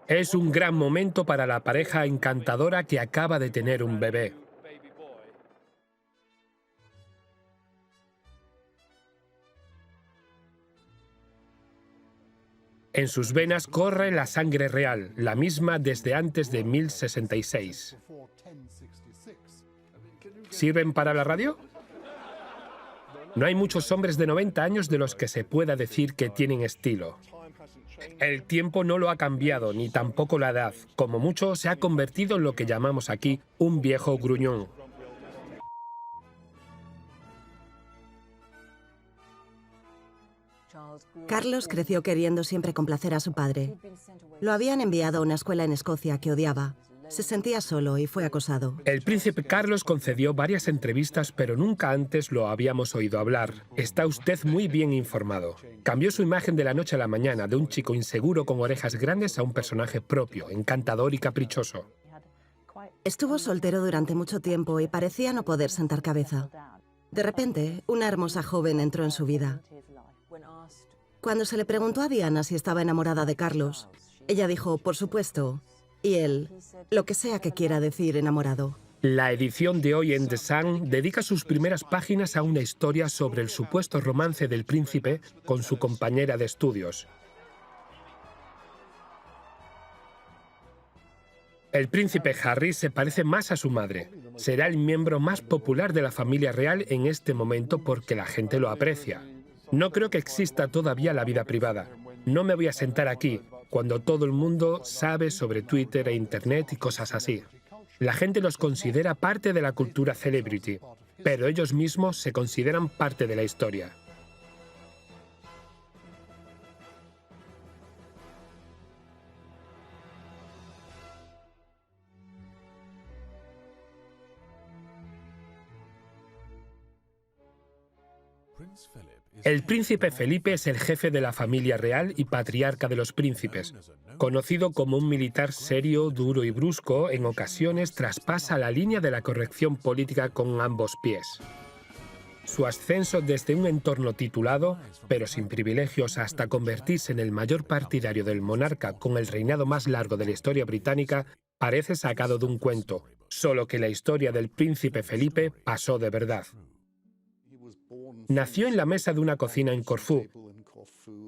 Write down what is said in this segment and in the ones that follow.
Es un gran momento para la pareja encantadora que acaba de tener un bebé. En sus venas corre la sangre real, la misma desde antes de 1066. ¿Sirven para la radio? No hay muchos hombres de 90 años de los que se pueda decir que tienen estilo. El tiempo no lo ha cambiado, ni tampoco la edad. Como mucho, se ha convertido en lo que llamamos aquí un viejo gruñón. Carlos creció queriendo siempre complacer a su padre. Lo habían enviado a una escuela en Escocia que odiaba. Se sentía solo y fue acosado. El príncipe Carlos concedió varias entrevistas, pero nunca antes lo habíamos oído hablar. Está usted muy bien informado. Cambió su imagen de la noche a la mañana, de un chico inseguro con orejas grandes a un personaje propio, encantador y caprichoso. Estuvo soltero durante mucho tiempo y parecía no poder sentar cabeza. De repente, una hermosa joven entró en su vida. Cuando se le preguntó a Diana si estaba enamorada de Carlos, ella dijo, por supuesto, y él, lo que sea que quiera decir enamorado. La edición de hoy en The Sun dedica sus primeras páginas a una historia sobre el supuesto romance del príncipe con su compañera de estudios. El príncipe Harry se parece más a su madre. Será el miembro más popular de la familia real en este momento porque la gente lo aprecia. No creo que exista todavía la vida privada. No me voy a sentar aquí cuando todo el mundo sabe sobre Twitter e Internet y cosas así. La gente los considera parte de la cultura celebrity, pero ellos mismos se consideran parte de la historia. El príncipe Felipe es el jefe de la familia real y patriarca de los príncipes. Conocido como un militar serio, duro y brusco, en ocasiones traspasa la línea de la corrección política con ambos pies. Su ascenso desde un entorno titulado, pero sin privilegios, hasta convertirse en el mayor partidario del monarca con el reinado más largo de la historia británica, parece sacado de un cuento, solo que la historia del príncipe Felipe pasó de verdad. Nació en la mesa de una cocina en Corfú.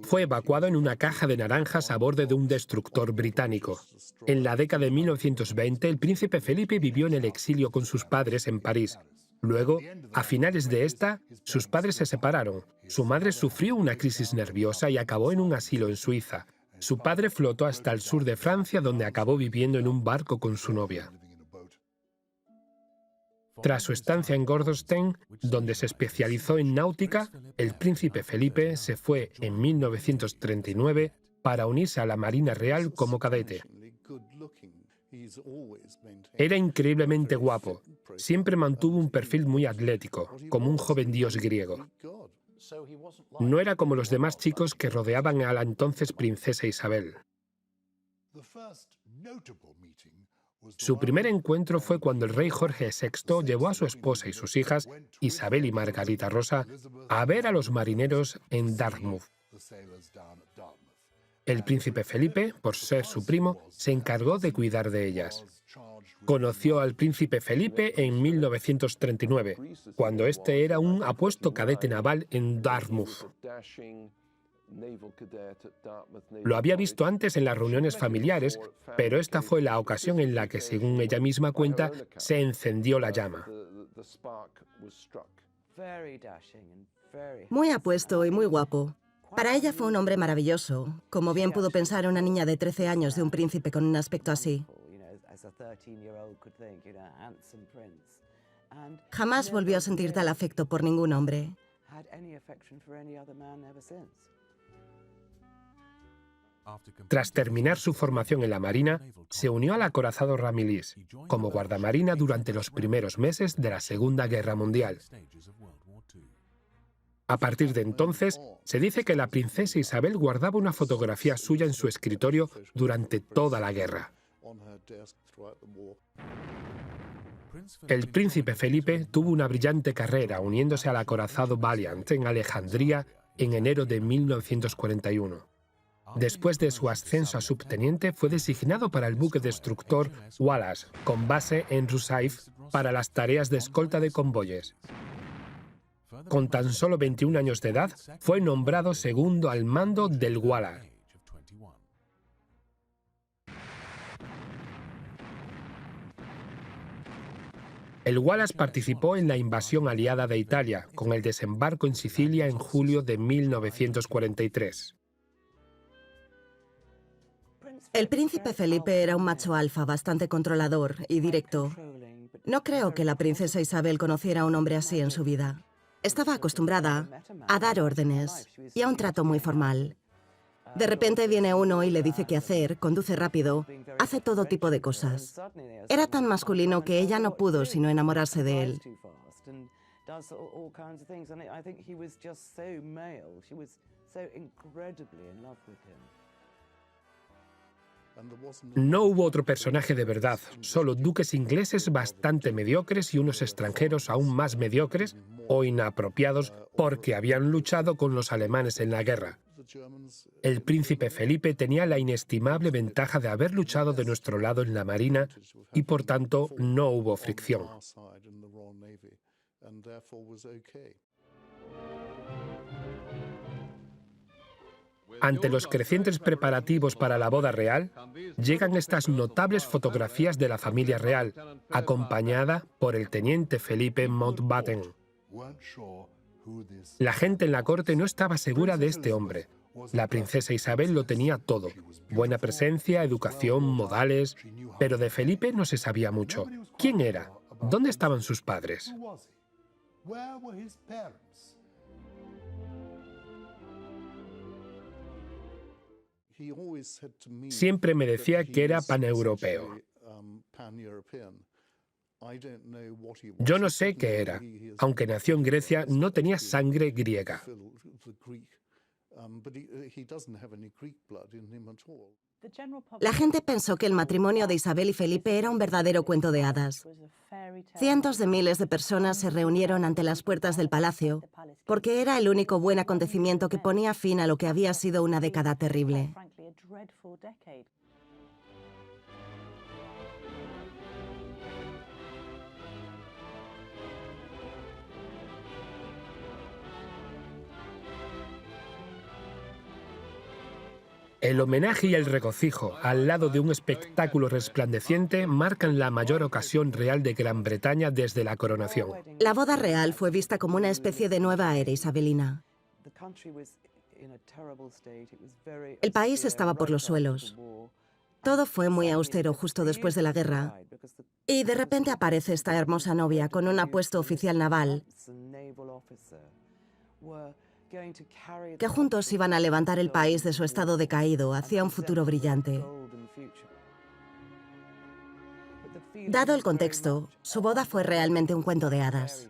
Fue evacuado en una caja de naranjas a bordo de un destructor británico. En la década de 1920, el príncipe Felipe vivió en el exilio con sus padres en París. Luego, a finales de esta, sus padres se separaron. Su madre sufrió una crisis nerviosa y acabó en un asilo en Suiza. Su padre flotó hasta el sur de Francia, donde acabó viviendo en un barco con su novia. Tras su estancia en Gordonstein, donde se especializó en náutica, el príncipe Felipe se fue en 1939 para unirse a la Marina Real como cadete. Era increíblemente guapo. Siempre mantuvo un perfil muy atlético, como un joven dios griego. No era como los demás chicos que rodeaban a la entonces princesa Isabel. Su primer encuentro fue cuando el rey Jorge VI llevó a su esposa y sus hijas, Isabel y Margarita Rosa, a ver a los marineros en Dartmouth. El príncipe Felipe, por ser su primo, se encargó de cuidar de ellas. Conoció al príncipe Felipe en 1939, cuando este era un apuesto cadete naval en Dartmouth. Lo había visto antes en las reuniones familiares, pero esta fue la ocasión en la que, según ella misma cuenta, se encendió la llama. Muy apuesto y muy guapo. Para ella fue un hombre maravilloso, como bien pudo pensar una niña de 13 años de un príncipe con un aspecto así. Jamás volvió a sentir tal afecto por ningún hombre. Tras terminar su formación en la Marina, se unió al acorazado Ramillies como guardamarina durante los primeros meses de la Segunda Guerra Mundial. A partir de entonces, se dice que la princesa Isabel guardaba una fotografía suya en su escritorio durante toda la guerra. El príncipe Felipe tuvo una brillante carrera uniéndose al acorazado Valiant en Alejandría en enero de 1941. Después de su ascenso a subteniente, fue designado para el buque destructor Wallace, con base en Rosyth, para las tareas de escolta de convoyes. Con tan solo 21 años de edad, fue nombrado segundo al mando del Wallace. El Wallace participó en la invasión aliada de Italia, con el desembarco en Sicilia en julio de 1943. El príncipe Felipe era un macho alfa bastante controlador y directo. No creo que la princesa Isabel conociera a un hombre así en su vida. Estaba acostumbrada a dar órdenes y a un trato muy formal. De repente viene uno y le dice qué hacer, conduce rápido, hace todo tipo de cosas. Era tan masculino que ella no pudo sino enamorarse de él. No hubo otro personaje de verdad, solo duques ingleses bastante mediocres y unos extranjeros aún más mediocres o inapropiados porque habían luchado con los alemanes en la guerra. El príncipe Felipe tenía la inestimable ventaja de haber luchado de nuestro lado en la Marina y, por tanto, no hubo fricción. Ante los crecientes preparativos para la boda real, llegan estas notables fotografías de la familia real, acompañada por el teniente Felipe Mountbatten. La gente en la corte no estaba segura de este hombre. La princesa Isabel lo tenía todo: buena presencia, educación, modales, pero de Felipe no se sabía mucho. ¿Quién era? ¿Dónde estaban sus padres? Siempre me decía que era paneuropeo. Yo no sé qué era. Aunque nació en Grecia, no tenía sangre griega. La gente pensó que el matrimonio de Isabel y Felipe era un verdadero cuento de hadas. Cientos de miles de personas se reunieron ante las puertas del palacio porque era el único buen acontecimiento que ponía fin a lo que había sido una década terrible. El homenaje y el regocijo, al lado de un espectáculo resplandeciente, marcan la mayor ocasión real de Gran Bretaña desde la coronación. La boda real fue vista como una especie de nueva era isabelina. El país estaba por los suelos. Todo fue muy austero justo después de la guerra. Y de repente aparece esta hermosa novia con un apuesto oficial naval, que juntos iban a levantar el país de su estado decaído hacia un futuro brillante. Dado el contexto, su boda fue realmente un cuento de hadas.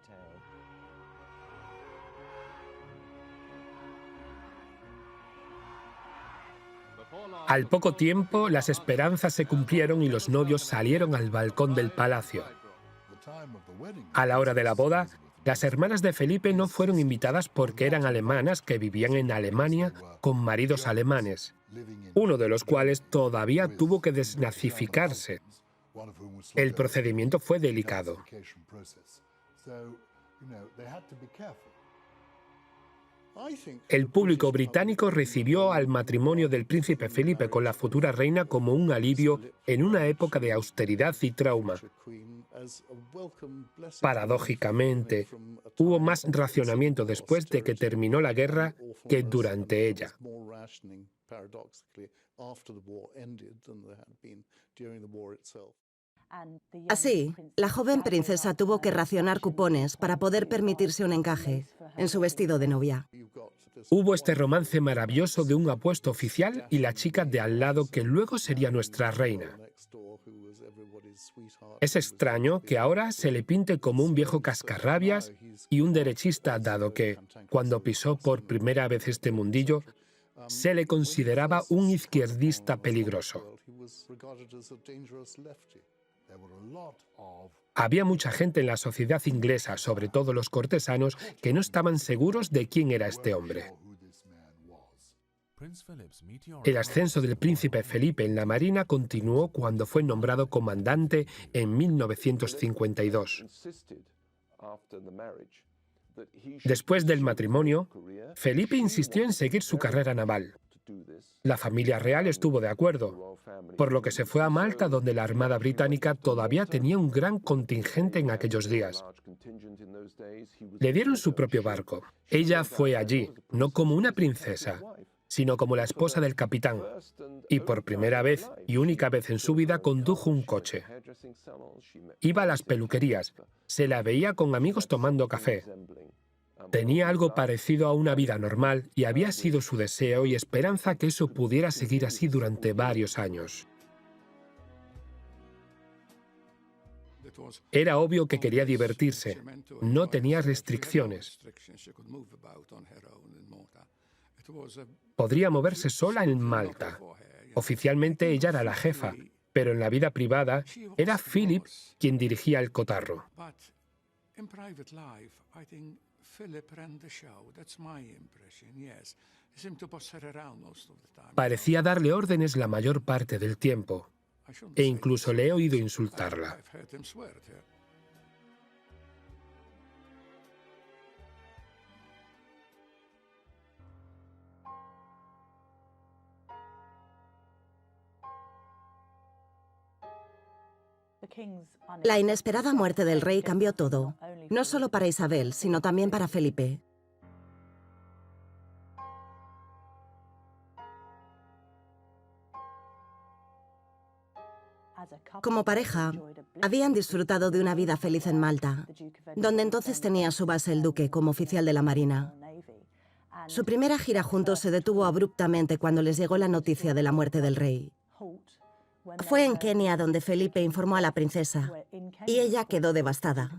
Al poco tiempo, las esperanzas se cumplieron y los novios salieron al balcón del palacio. A la hora de la boda, las hermanas de Felipe no fueron invitadas porque eran alemanas que vivían en Alemania con maridos alemanes, uno de los cuales todavía tuvo que desnazificarse. El procedimiento fue delicado. El público británico recibió al matrimonio del príncipe Felipe con la futura reina como un alivio en una época de austeridad y trauma. Paradójicamente, hubo más racionamiento después de que terminó la guerra que durante ella. Así, la joven princesa tuvo que racionar cupones para poder permitirse un encaje en su vestido de novia. Hubo este romance maravilloso de un apuesto oficial y la chica de al lado que luego sería nuestra reina. Es extraño que ahora se le pinte como un viejo cascarrabias y un derechista, dado que, cuando pisó por primera vez este mundillo, se le consideraba un izquierdista peligroso. Había mucha gente en la sociedad inglesa, sobre todo los cortesanos, que no estaban seguros de quién era este hombre. El ascenso del príncipe Felipe en la Marina continuó cuando fue nombrado comandante en 1952. Después del matrimonio, Felipe insistió en seguir su carrera naval. La familia real estuvo de acuerdo, por lo que se fue a Malta, donde la Armada Británica todavía tenía un gran contingente en aquellos días. Le dieron su propio barco. Ella fue allí, no como una princesa, sino como la esposa del capitán. Y por primera vez y única vez en su vida condujo un coche. Iba a las peluquerías, se la veía con amigos tomando café. Tenía algo parecido a una vida normal y había sido su deseo y esperanza que eso pudiera seguir así durante varios años. Era obvio que quería divertirse. No tenía restricciones. Podría moverse sola en Malta. Oficialmente ella era la jefa, pero en la vida privada era Philip quien dirigía el cotarro. Parecía darle órdenes la mayor parte del tiempo, e incluso le he oído insultarla. La inesperada muerte del rey cambió todo, no solo para Isabel, sino también para Felipe. Como pareja, habían disfrutado de una vida feliz en Malta, donde entonces tenía su base el duque como oficial de la Marina. Su primera gira juntos se detuvo abruptamente cuando les llegó la noticia de la muerte del rey. Fue en Kenia donde Felipe informó a la princesa, y ella quedó devastada.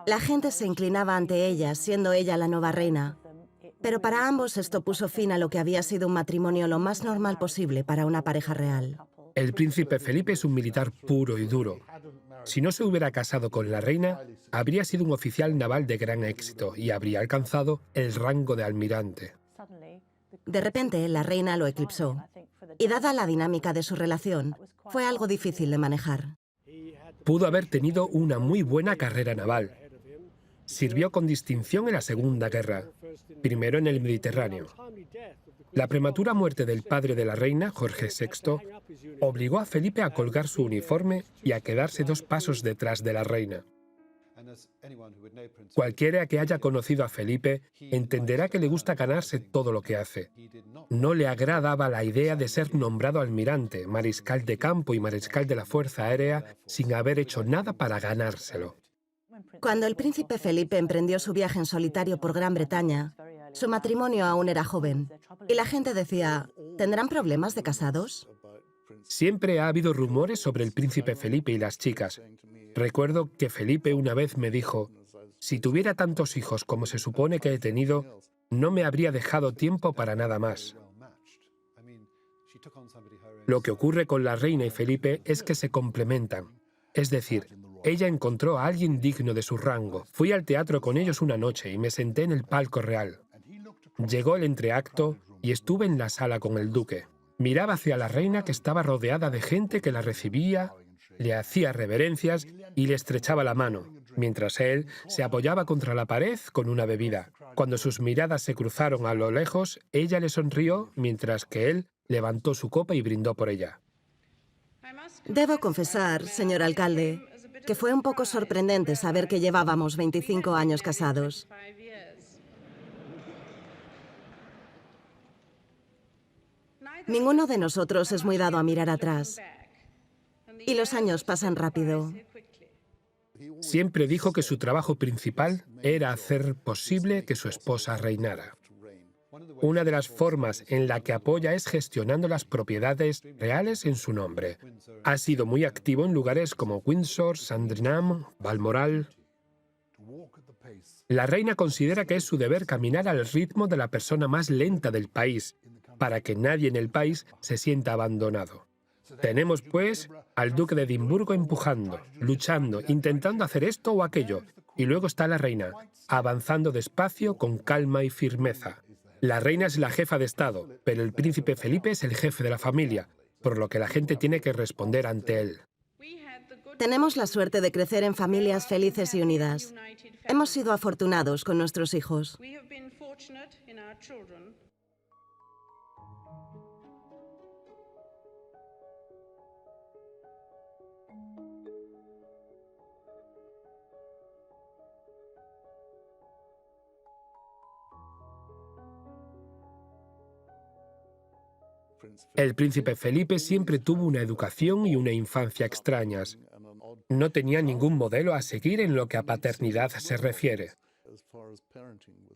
La gente se inclinaba ante ella, siendo ella la nueva reina, pero para ambos esto puso fin a lo que había sido un matrimonio lo más normal posible para una pareja real. El príncipe Felipe es un militar puro y duro. Si no se hubiera casado con la reina, habría sido un oficial naval de gran éxito y habría alcanzado el rango de almirante. De repente, la reina lo eclipsó, y dada la dinámica de su relación, fue algo difícil de manejar. Pudo haber tenido una muy buena carrera naval. Sirvió con distinción en la Segunda Guerra, primero en el Mediterráneo. La prematura muerte del padre de la reina, Jorge VI, obligó a Felipe a colgar su uniforme y a quedarse 2 pasos detrás de la reina. Cualquiera que haya conocido a Felipe entenderá que le gusta ganarse todo lo que hace. No le agradaba la idea de ser nombrado almirante, mariscal de campo y mariscal de la Fuerza Aérea sin haber hecho nada para ganárselo. Cuando el príncipe Felipe emprendió su viaje en solitario por Gran Bretaña, su matrimonio aún era joven, y la gente decía, ¿tendrán problemas de casados? Siempre ha habido rumores sobre el príncipe Felipe y las chicas. Recuerdo que Felipe una vez me dijo, si tuviera tantos hijos como se supone que he tenido, no me habría dejado tiempo para nada más. Lo que ocurre con la reina y Felipe es que se complementan. Es decir, ella encontró a alguien digno de su rango. Fui al teatro con ellos una noche y me senté en el palco real. Llegó el entreacto y estuve en la sala con el duque. Miraba hacia la reina, que estaba rodeada de gente que la recibía, le hacía reverencias y le estrechaba la mano, mientras él se apoyaba contra la pared con una bebida. Cuando sus miradas se cruzaron a lo lejos, ella le sonrió, mientras que él levantó su copa y brindó por ella. Debo confesar, señor alcalde, que fue un poco sorprendente saber que llevábamos 25 años casados. Ninguno de nosotros es muy dado a mirar atrás. Y los años pasan rápido. Siempre dijo que su trabajo principal era hacer posible que su esposa reinara. Una de las formas en la que apoya es gestionando las propiedades reales en su nombre. Ha sido muy activo en lugares como Windsor, Sandringham, Balmoral. La reina considera que es su deber caminar al ritmo de la persona más lenta del país, para que nadie en el país se sienta abandonado. Tenemos, pues, al duque de Edimburgo empujando, luchando, intentando hacer esto o aquello, Y luego está la reina, avanzando despacio, con calma y firmeza. La reina es la jefa de Estado, pero el príncipe Felipe es el jefe de la familia, por lo que la gente tiene que responder ante él. Tenemos la suerte de crecer en familias felices y unidas. Hemos sido afortunados con nuestros hijos. El príncipe Felipe siempre tuvo una educación y una infancia extrañas. No tenía ningún modelo a seguir en lo que a paternidad se refiere.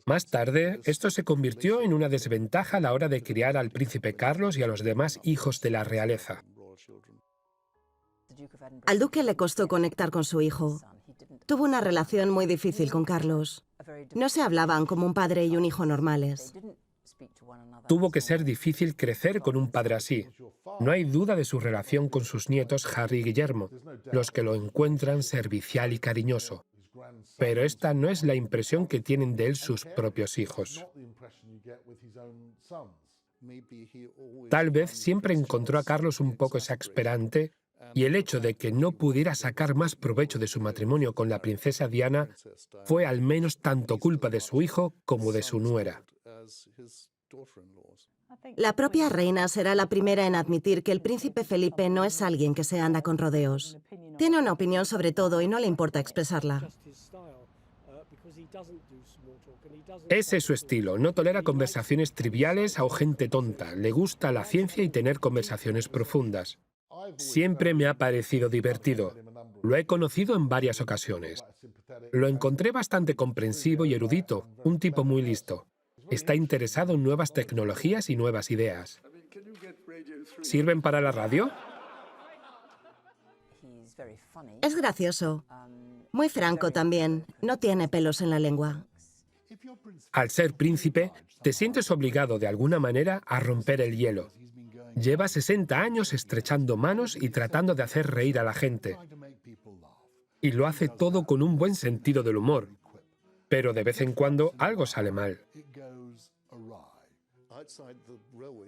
Más tarde, esto se convirtió en una desventaja a la hora de criar al príncipe Carlos y a los demás hijos de la realeza. Al duque le costó conectar con su hijo. Tuvo una relación muy difícil con Carlos. No se hablaban como un padre y un hijo normales. Tuvo que ser difícil crecer con un padre así. No hay duda de su relación con sus nietos Harry y Guillermo, los que lo encuentran servicial y cariñoso. Pero esta no es la impresión que tienen de él sus propios hijos. Tal vez siempre encontró a Carlos un poco exasperante, y el hecho de que no pudiera sacar más provecho de su matrimonio con la princesa Diana fue al menos tanto culpa de su hijo como de su nuera. La propia reina será la primera en admitir que el príncipe Felipe no es alguien que se anda con rodeos. Tiene una opinión sobre todo y no le importa expresarla. Ese es su estilo, no tolera conversaciones triviales o gente tonta, le gusta la ciencia y tener conversaciones profundas. Siempre me ha parecido divertido. Lo he conocido en varias ocasiones. Lo encontré bastante comprensivo y erudito, un tipo muy listo. Está interesado en nuevas tecnologías y nuevas ideas. ¿Sirven para la radio? Es gracioso. Muy franco también. No tiene pelos en la lengua. Al ser príncipe, te sientes obligado de alguna manera a romper el hielo. Lleva 60 años estrechando manos y tratando de hacer reír a la gente. Y lo hace todo con un buen sentido del humor. Pero de vez en cuando algo sale mal.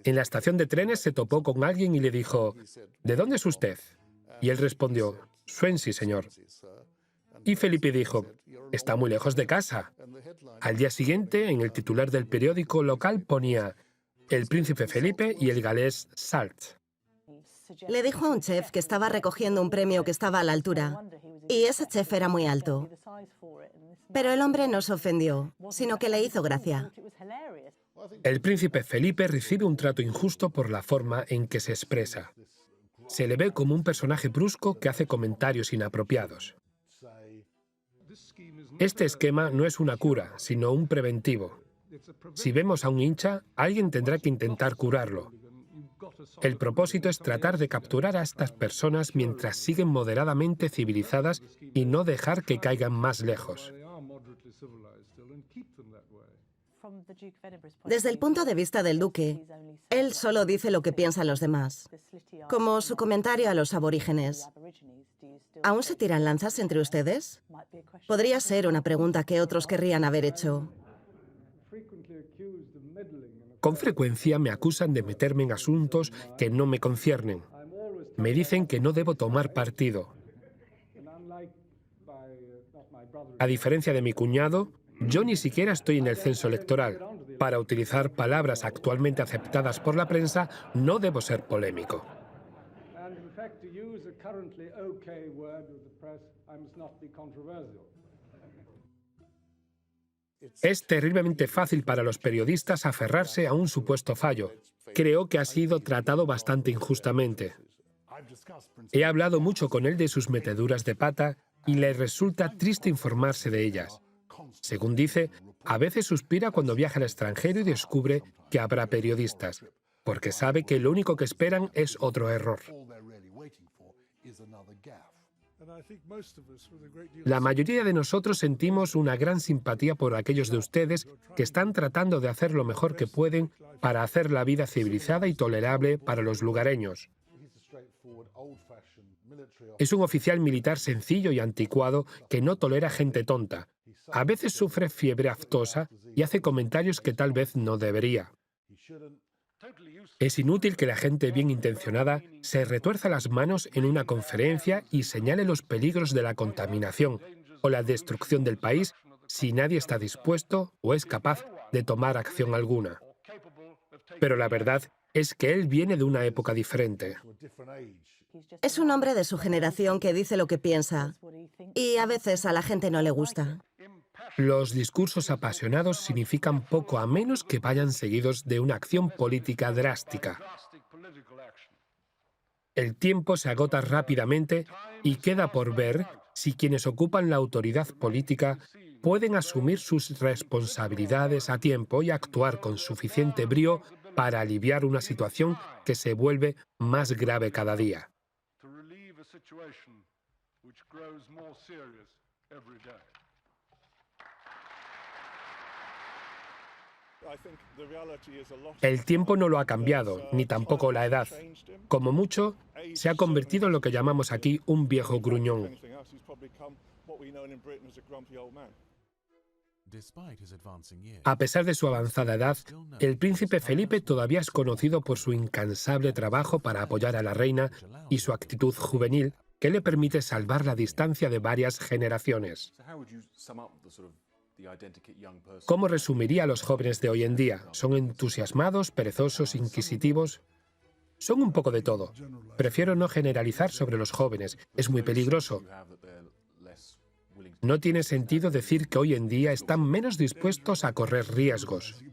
En la estación de trenes se topó con alguien y le dijo, ¿de dónde es usted? Y él respondió, Swansea, señor. Y Felipe dijo, está muy lejos de casa. Al día siguiente, en el titular del periódico local ponía, el príncipe Felipe y el galés Salt. Le dijo a un chef que estaba recogiendo un premio que estaba a la altura. Y ese chef era muy alto. Pero el hombre no se ofendió, sino que le hizo gracia. El príncipe Felipe recibe un trato injusto por la forma en que se expresa. Se le ve como un personaje brusco que hace comentarios inapropiados. Este esquema no es una cura, sino un preventivo. Si vemos a un hincha, alguien tendrá que intentar curarlo. El propósito es tratar de capturar a estas personas mientras siguen moderadamente civilizadas y no dejar que caigan más lejos. Desde el punto de vista del duque, él solo dice lo que piensan los demás, como su comentario a los aborígenes. ¿Aún se tiran lanzas entre ustedes? Podría ser una pregunta que otros querrían haber hecho. Con frecuencia me acusan de meterme en asuntos que no me conciernen. Me dicen que no debo tomar partido. A diferencia de mi cuñado, yo ni siquiera estoy en el censo electoral. Para utilizar palabras actualmente aceptadas por la prensa, no debo ser polémico. Es terriblemente fácil para los periodistas aferrarse a un supuesto fallo. Creo que ha sido tratado bastante injustamente. He hablado mucho con él de sus meteduras de pata y le resulta triste informarse de ellas. Según dice, a veces suspira cuando viaja al extranjero y descubre que habrá periodistas, porque sabe que lo único que esperan es otro error. La mayoría de nosotros sentimos una gran simpatía por aquellos de ustedes que están tratando de hacer lo mejor que pueden para hacer la vida civilizada y tolerable para los lugareños. Es un oficial militar sencillo y anticuado que no tolera gente tonta. A veces sufre fiebre aftosa y hace comentarios que tal vez no debería. Es inútil que la gente bien intencionada se retuerza las manos en una conferencia y señale los peligros de la contaminación o la destrucción del país si nadie está dispuesto o es capaz de tomar acción alguna. Pero la verdad es que él viene de una época diferente. Es un hombre de su generación que dice lo que piensa, y a veces a la gente no le gusta. Los discursos apasionados significan poco a menos que vayan seguidos de una acción política drástica. El tiempo se agota rápidamente y queda por ver si quienes ocupan la autoridad política pueden asumir sus responsabilidades a tiempo y actuar con suficiente brío para aliviar una situación que se vuelve más grave cada día. El tiempo no lo ha cambiado, ni tampoco la edad. Como mucho, se ha convertido en lo que llamamos aquí un viejo gruñón. A pesar de su avanzada edad, el príncipe Felipe todavía es conocido por su incansable trabajo para apoyar a la reina y su actitud juvenil, que le permite salvar la distancia de varias generaciones. ¿Cómo resumiría a los jóvenes de hoy en día? ¿Son entusiasmados, perezosos, inquisitivos? Son un poco de todo. Prefiero no generalizar sobre los jóvenes. Es muy peligroso. No tiene sentido decir que hoy en día están menos dispuestos a correr riesgos.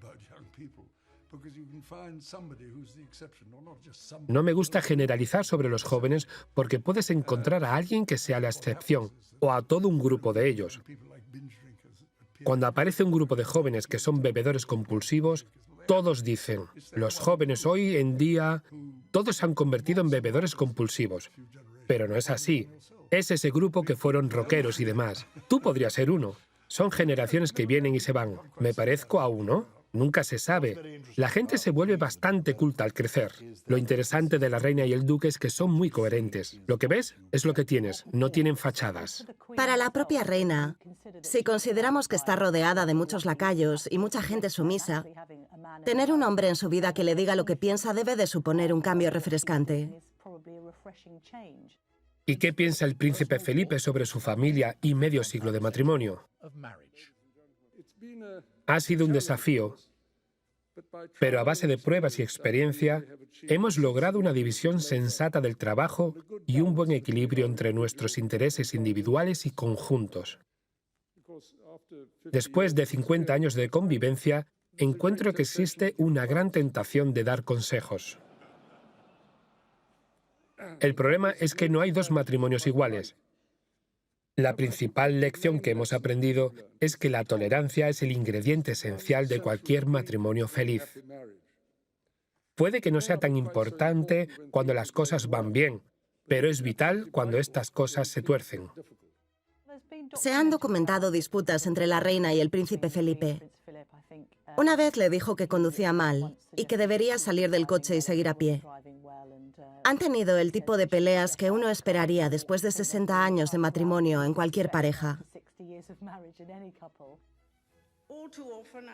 No me gusta generalizar sobre los jóvenes porque puedes encontrar a alguien que sea la excepción, o a todo un grupo de ellos. Cuando aparece un grupo de jóvenes que son bebedores compulsivos, todos dicen, los jóvenes hoy en día, todos se han convertido en bebedores compulsivos. Pero no es así. Es ese grupo que fueron rockeros y demás. Tú podrías ser uno. Son generaciones que vienen y se van. ¿Me parezco a uno? Nunca se sabe. La gente se vuelve bastante culta al crecer. Lo interesante de la reina y el duque es que son muy coherentes. Lo que ves es lo que tienes. No tienen fachadas. Para la propia reina, si consideramos que está rodeada de muchos lacayos y mucha gente sumisa, tener un hombre en su vida que le diga lo que piensa debe de suponer un cambio refrescante. ¿Y qué piensa el príncipe Felipe sobre su familia y medio siglo de matrimonio? Ha sido un desafío, pero a base de pruebas y experiencia, hemos logrado una división sensata del trabajo y un buen equilibrio entre nuestros intereses individuales y conjuntos. Después de 50 años de convivencia, encuentro que existe una gran tentación de dar consejos. El problema es que no hay dos matrimonios iguales. La principal lección que hemos aprendido es que la tolerancia es el ingrediente esencial de cualquier matrimonio feliz. Puede que no sea tan importante cuando las cosas van bien, pero es vital cuando estas cosas se tuercen. Se han documentado disputas entre la reina y el príncipe Felipe. Una vez le dijo que conducía mal y que debería salir del coche y seguir a pie. Han tenido el tipo de peleas que uno esperaría después de 60 años de matrimonio en cualquier pareja.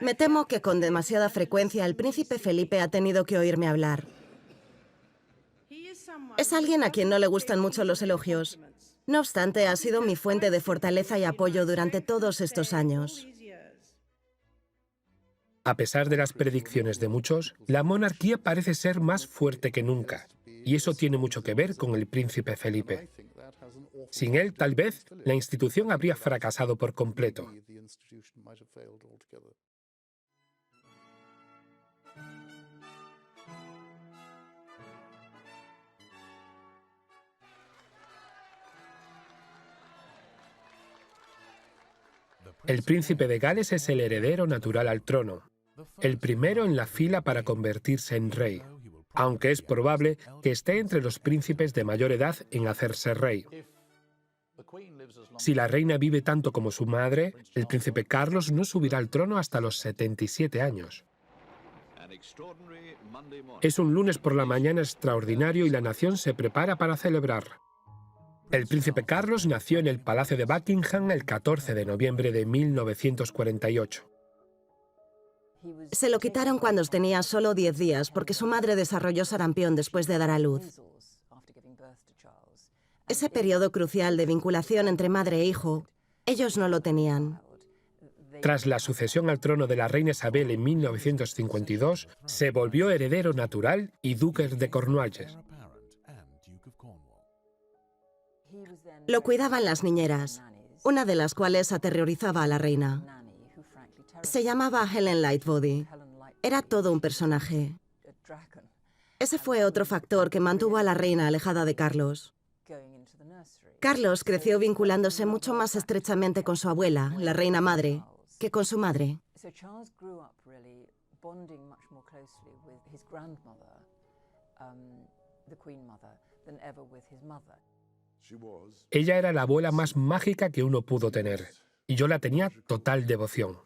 Me temo que con demasiada frecuencia el príncipe Felipe ha tenido que oírme hablar. Es alguien a quien no le gustan mucho los elogios. No obstante, ha sido mi fuente de fortaleza y apoyo durante todos estos años. A pesar de las predicciones de muchos, la monarquía parece ser más fuerte que nunca, y eso tiene mucho que ver con el príncipe Felipe. Sin él, tal vez, la institución habría fracasado por completo. El príncipe de Gales es el heredero natural al trono, el primero en la fila para convertirse en rey, aunque es probable que esté entre los príncipes de mayor edad en hacerse rey. Si la reina vive tanto como su madre, el príncipe Carlos no subirá al trono hasta los 77 años. Es un lunes por la mañana extraordinario y la nación se prepara para celebrar. El príncipe Carlos nació en el Palacio de Buckingham el 14 de noviembre de 1948. Se lo quitaron cuando tenía solo 10 días porque su madre desarrolló sarampión después de dar a luz. Ese periodo crucial de vinculación entre madre e hijo, ellos no lo tenían. Tras la sucesión al trono de la reina Isabel en 1952, se volvió heredero natural y duque de Cornualles. Lo cuidaban las niñeras, una de las cuales aterrorizaba a la reina. Se llamaba Helen Lightbody. Era todo un personaje. Ese fue otro factor que mantuvo a la reina alejada de Carlos. Carlos creció vinculándose mucho más estrechamente con su abuela, la reina madre, que con su madre. Ella era la abuela más mágica que uno pudo tener, y yo la tenía total devoción.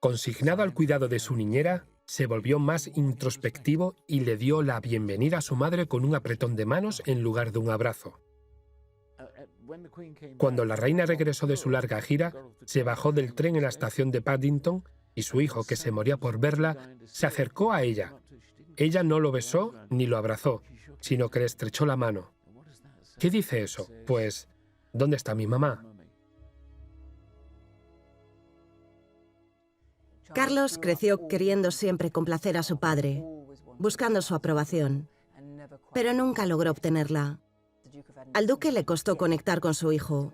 Consignado al cuidado de su niñera, se volvió más introspectivo y le dio la bienvenida a su madre con un apretón de manos en lugar de un abrazo. Cuando la reina regresó de su larga gira, se bajó del tren en la estación de Paddington y su hijo, que se moría por verla, se acercó a ella. Ella no lo besó ni lo abrazó, sino que le estrechó la mano. ¿Qué dice eso? Pues, ¿dónde está mi mamá? Carlos creció queriendo siempre complacer a su padre, buscando su aprobación, pero nunca logró obtenerla. Al duque le costó conectar con su hijo.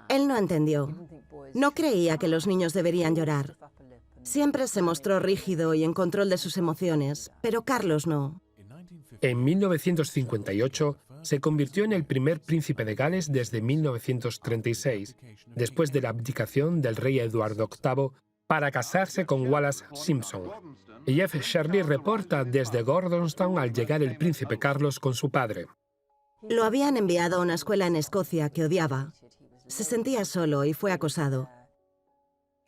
Él no entendió. No creía que los niños deberían llorar. Siempre se mostró rígido y en control de sus emociones, pero Carlos no. En 1958 se convirtió en el primer príncipe de Gales desde 1936, después de la abdicación del rey Eduardo VIII para casarse con Wallis Simpson. Jeff Shirley reporta desde Gordonstown al llegar el príncipe Carlos con su padre. Lo habían enviado a una escuela en Escocia que odiaba. Se sentía solo y fue acosado.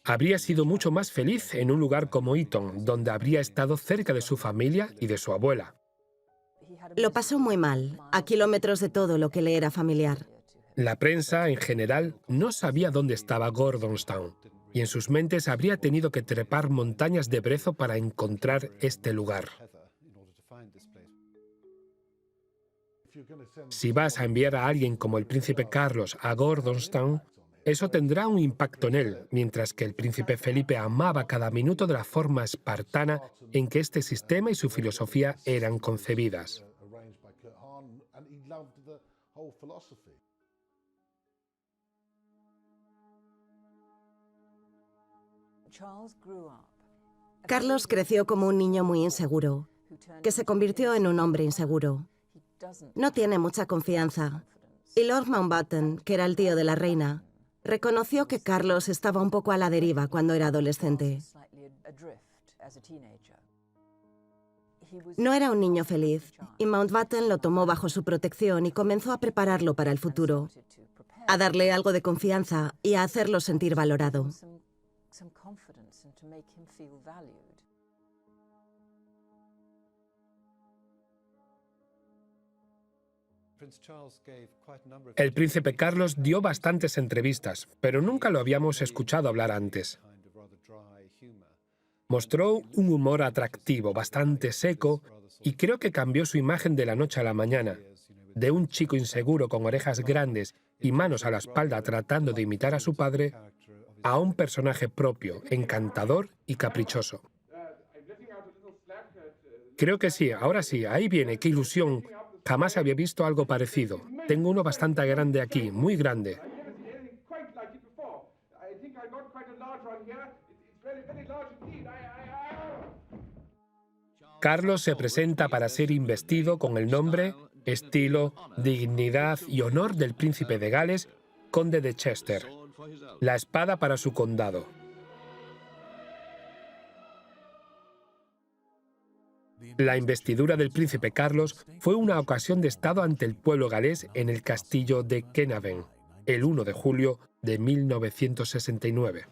Habría sido mucho más feliz en un lugar como Eton, donde habría estado cerca de su familia y de su abuela. Lo pasó muy mal, a kilómetros de todo lo que le era familiar. La prensa, en general, no sabía dónde estaba Gordonstown, y en sus mentes habría tenido que trepar montañas de brezo para encontrar este lugar. Si vas a enviar a alguien como el príncipe Carlos a Gordonstown, eso tendrá un impacto en él, mientras que el príncipe Felipe amaba cada minuto de la forma espartana en que este sistema y su filosofía eran concebidas. Carlos creció como un niño muy inseguro, que se convirtió en un hombre inseguro. No tiene mucha confianza. Y Lord Mountbatten, que era el tío de la reina, reconoció que Carlos estaba un poco a la deriva cuando era adolescente. No era un niño feliz, y Mountbatten lo tomó bajo su protección y comenzó a prepararlo para el futuro, a darle algo de confianza y a hacerlo sentir valorado. El príncipe Carlos dio bastantes entrevistas, pero nunca lo habíamos escuchado hablar antes. Mostró un humor atractivo, bastante seco, y creo que cambió su imagen de la noche a la mañana. De un chico inseguro con orejas grandes y manos a la espalda tratando de imitar a su padre, a un personaje propio, encantador y caprichoso. Creo que sí, ahora sí, ahí viene, qué ilusión. Jamás había visto algo parecido. Tengo uno bastante grande aquí, muy grande. Carlos se presenta para ser investido con el nombre, estilo, dignidad y honor del príncipe de Gales, conde de Chester. La espada para su condado. La investidura del príncipe Carlos fue una ocasión de estado ante el pueblo galés en el castillo de Caernarvon, el 1 de julio de 1969.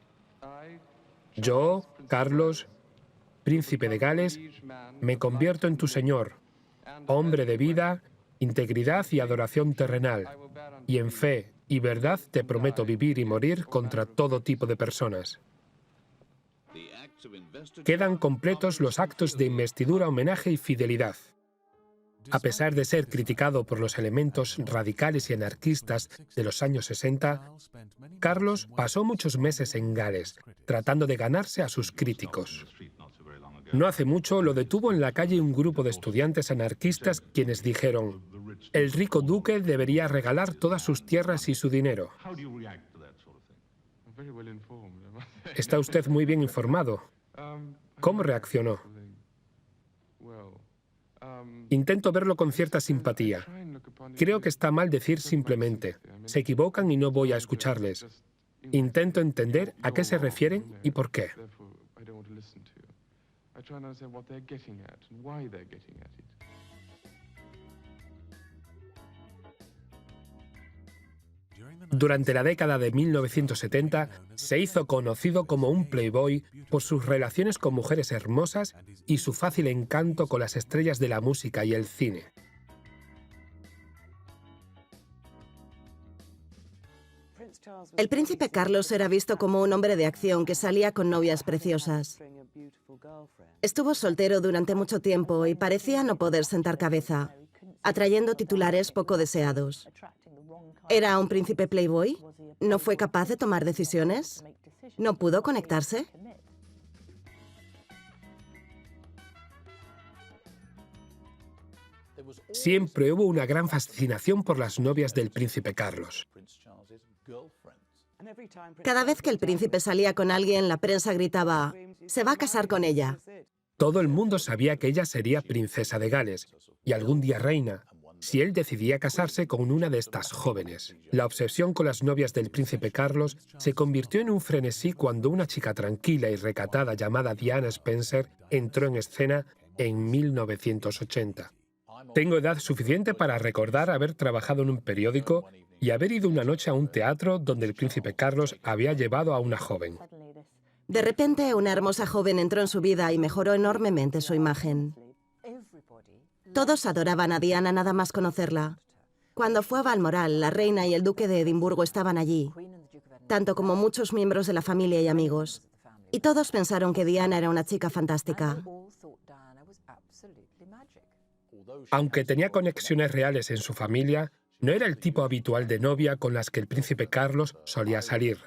Yo, Carlos, príncipe de Gales, me convierto en tu señor, hombre de vida, integridad y adoración terrenal, y en fe y verdad te prometo vivir y morir contra todo tipo de personas. Quedan completos los actos de investidura, homenaje y fidelidad. A pesar de ser criticado por los elementos radicales y anarquistas de los años 60, Carlos pasó muchos meses en Gales, tratando de ganarse a sus críticos. No hace mucho lo detuvo en la calle un grupo de estudiantes anarquistas quienes dijeron: el rico duque debería regalar todas sus tierras y su dinero. Está usted muy bien informado. ¿Cómo reaccionó? Intento verlo con cierta simpatía. Creo que está mal decir simplemente: se equivocan y no voy a escucharles. Intento entender a qué se refieren y por qué. Durante la década de 1970, se hizo conocido como un playboy por sus relaciones con mujeres hermosas y su fácil encanto con las estrellas de la música y el cine. El príncipe Carlos era visto como un hombre de acción que salía con novias preciosas. Estuvo soltero durante mucho tiempo y parecía no poder sentar cabeza, atrayendo titulares poco deseados. ¿Era un príncipe playboy? ¿No fue capaz de tomar decisiones? ¿No pudo conectarse? Siempre hubo una gran fascinación por las novias del príncipe Carlos. Cada vez que el príncipe salía con alguien, la prensa gritaba: «Se va a casar con ella». Todo el mundo sabía que ella sería princesa de Gales y algún día reina, si él decidía casarse con una de estas jóvenes. La obsesión con las novias del príncipe Carlos se convirtió en un frenesí cuando una chica tranquila y recatada llamada Diana Spencer entró en escena en 1980. Tengo edad suficiente para recordar haber trabajado en un periódico y haber ido una noche a un teatro donde el príncipe Carlos había llevado a una joven. De repente, una hermosa joven entró en su vida y mejoró enormemente su imagen. Todos adoraban a Diana nada más conocerla. Cuando fue a Balmoral, la reina y el duque de Edimburgo estaban allí, tanto como muchos miembros de la familia y amigos. Y todos pensaron que Diana era una chica fantástica. Aunque tenía conexiones reales en su familia, no era el tipo habitual de novia con las que el príncipe Carlos solía salir.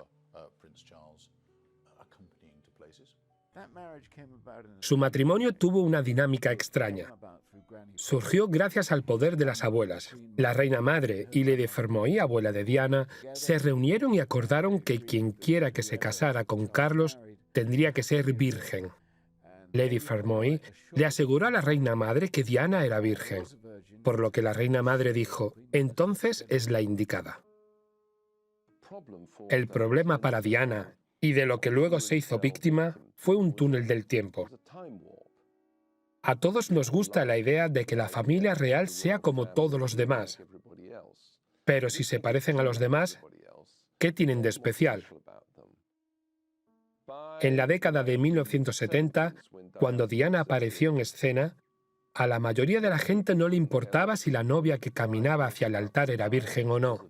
Su matrimonio tuvo una dinámica extraña. Surgió gracias al poder de las abuelas. La reina madre y Lady Fermoy, abuela de Diana, se reunieron y acordaron que quien quiera que se casara con Carlos tendría que ser virgen. Lady Fermoy le aseguró a la reina madre que Diana era virgen, por lo que la reina madre dijo: entonces es la indicada. El problema para Diana, y de lo que luego se hizo víctima, fue un túnel del tiempo. A todos nos gusta la idea de que la familia real sea como todos los demás. Pero si se parecen a los demás, ¿qué tienen de especial? En la década de 1970, cuando Diana apareció en escena, a la mayoría de la gente no le importaba si la novia que caminaba hacia el altar era virgen o no.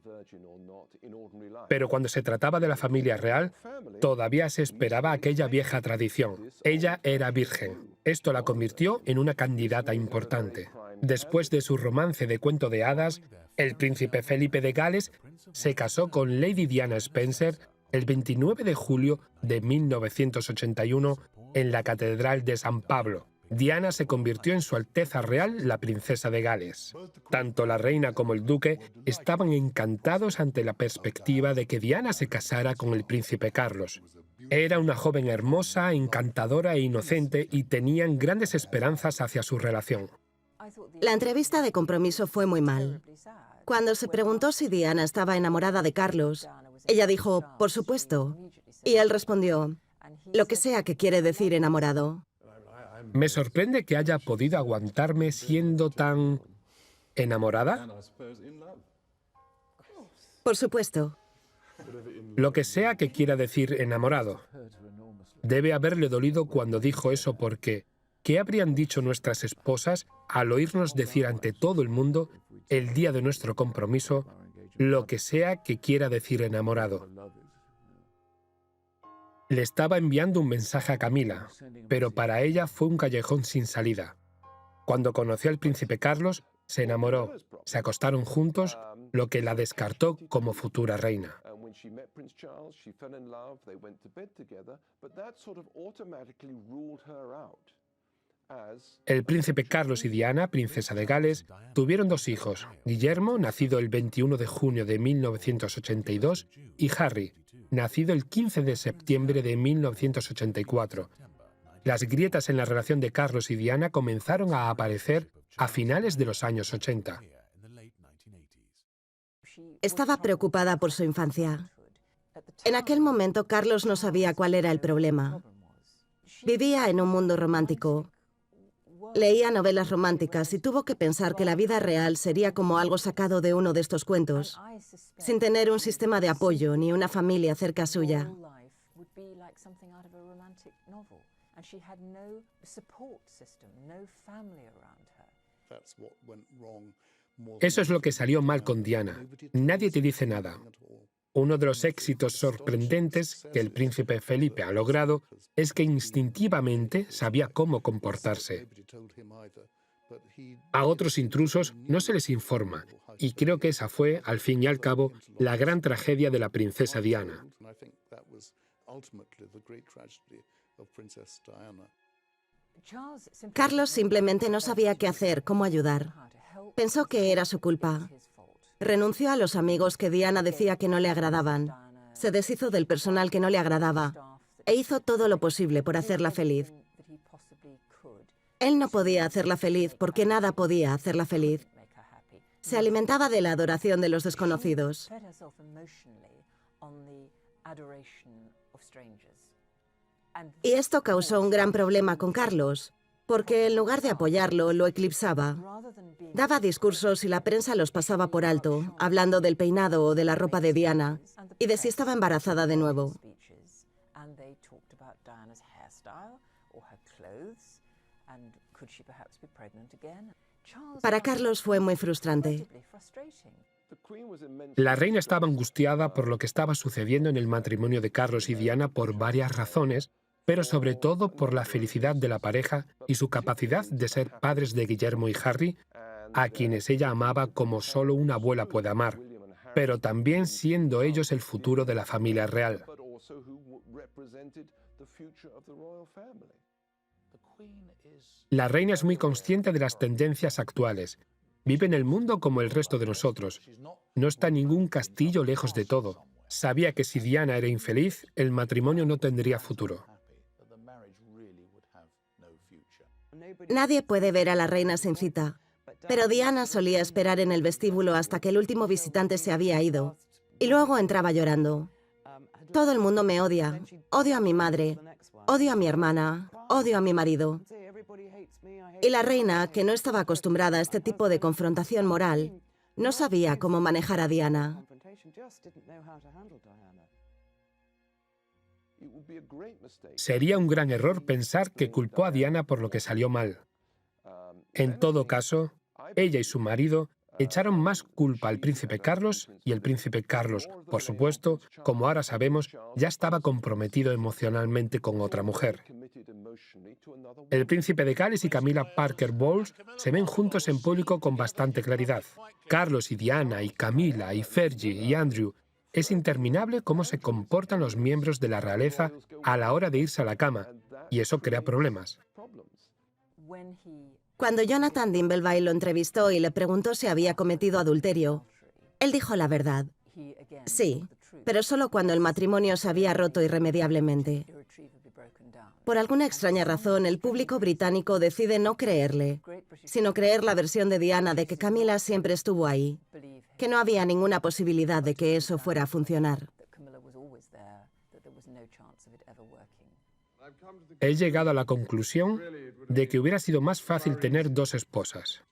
Pero cuando se trataba de la familia real, todavía se esperaba aquella vieja tradición. Ella era virgen. Esto la convirtió en una candidata importante. Después de su romance de cuento de hadas, el príncipe Felipe de Gales se casó con Lady Diana Spencer el 29 de julio de 1981 en la Catedral de San Pablo. Diana se convirtió en Su Alteza Real, la princesa de Gales. Tanto la reina como el duque estaban encantados ante la perspectiva de que Diana se casara con el príncipe Carlos. Era una joven hermosa, encantadora e inocente y tenían grandes esperanzas hacia su relación. La entrevista de compromiso fue muy mal. Cuando se preguntó si Diana estaba enamorada de Carlos, ella dijo: por supuesto. Y él respondió: lo que sea que quiere decir enamorado. Me sorprende que haya podido aguantarme siendo tan... ¿enamorada? Por supuesto. Lo que sea que quiera decir enamorado. Debe haberle dolido cuando dijo eso porque ¿qué habrían dicho nuestras esposas al oírnos decir ante todo el mundo, el día de nuestro compromiso, lo que sea que quiera decir enamorado? Le estaba enviando un mensaje a Camila, pero para ella fue un callejón sin salida. Cuando conoció al príncipe Carlos, se enamoró, se acostaron juntos, lo que la descartó como futura reina. El príncipe Carlos y Diana, princesa de Gales, tuvieron 2 hijos, Guillermo, nacido el 21 de junio de 1982, y Harry, nacido el 15 de septiembre de 1984. Las grietas en la relación de Carlos y Diana comenzaron a aparecer a finales de los años 80. Estaba preocupada por su infancia. En aquel momento, Carlos no sabía cuál era el problema. Vivía en un mundo romántico. Leía novelas románticas y tuvo que pensar que la vida real sería como algo sacado de uno de estos cuentos, sin tener un sistema de apoyo ni una familia cerca suya. Eso es lo que salió mal con Diana. Nadie te dice nada. Uno de los éxitos sorprendentes que el príncipe Felipe ha logrado es que instintivamente sabía cómo comportarse. A otros intrusos no se les informa, y creo que esa fue, al fin y al cabo, la gran tragedia de la princesa Diana. Carlos simplemente no sabía qué hacer, cómo ayudar. Pensó que era su culpa. Renunció a los amigos que Diana decía que no le agradaban. Se deshizo del personal que no le agradaba e hizo todo lo posible por hacerla feliz. Él no podía hacerla feliz porque nada podía hacerla feliz. Se alimentaba de la adoración de los desconocidos. Y esto causó un gran problema con Carlos, porque en lugar de apoyarlo, lo eclipsaba. Daba discursos y la prensa los pasaba por alto, hablando del peinado o de la ropa de Diana, y de si estaba embarazada de nuevo. Para Carlos fue muy frustrante. La reina estaba angustiada por lo que estaba sucediendo en el matrimonio de Carlos y Diana por varias razones, pero sobre todo por la felicidad de la pareja y su capacidad de ser padres de Guillermo y Harry, a quienes ella amaba como solo una abuela puede amar, pero también siendo ellos el futuro de la familia real. La reina es muy consciente de las tendencias actuales. Vive en el mundo como el resto de nosotros. No está en ningún castillo lejos de todo. Sabía que si Diana era infeliz, el matrimonio no tendría futuro. Nadie puede ver a la reina sin cita, pero Diana solía esperar en el vestíbulo hasta que el último visitante se había ido, y luego entraba llorando. Todo el mundo me odia. Odio a mi madre. Odio a mi hermana. Odio a mi marido. Y la reina, que no estaba acostumbrada a este tipo de confrontación moral, no sabía cómo manejar a Diana. Sería un gran error pensar que culpó a Diana por lo que salió mal. En todo caso, ella y su marido echaron más culpa al príncipe Carlos, y el príncipe Carlos, por supuesto, como ahora sabemos, ya estaba comprometido emocionalmente con otra mujer. El príncipe de Gales y Camilla Parker Bowles se ven juntos en público con bastante claridad. Carlos y Diana y Camilla y Fergie y Andrew. Es interminable cómo se comportan los miembros de la realeza a la hora de irse a la cama, y eso crea problemas. Cuando Jonathan Dimbleby lo entrevistó y le preguntó si había cometido adulterio, él dijo la verdad. Sí, pero solo cuando el matrimonio se había roto irremediablemente. Por alguna extraña razón, el público británico decide no creerle, sino creer la versión de Diana de que Camilla siempre estuvo ahí, que no había ninguna posibilidad de que eso fuera a funcionar. He llegado a la conclusión de que hubiera sido más fácil tener 2 esposas.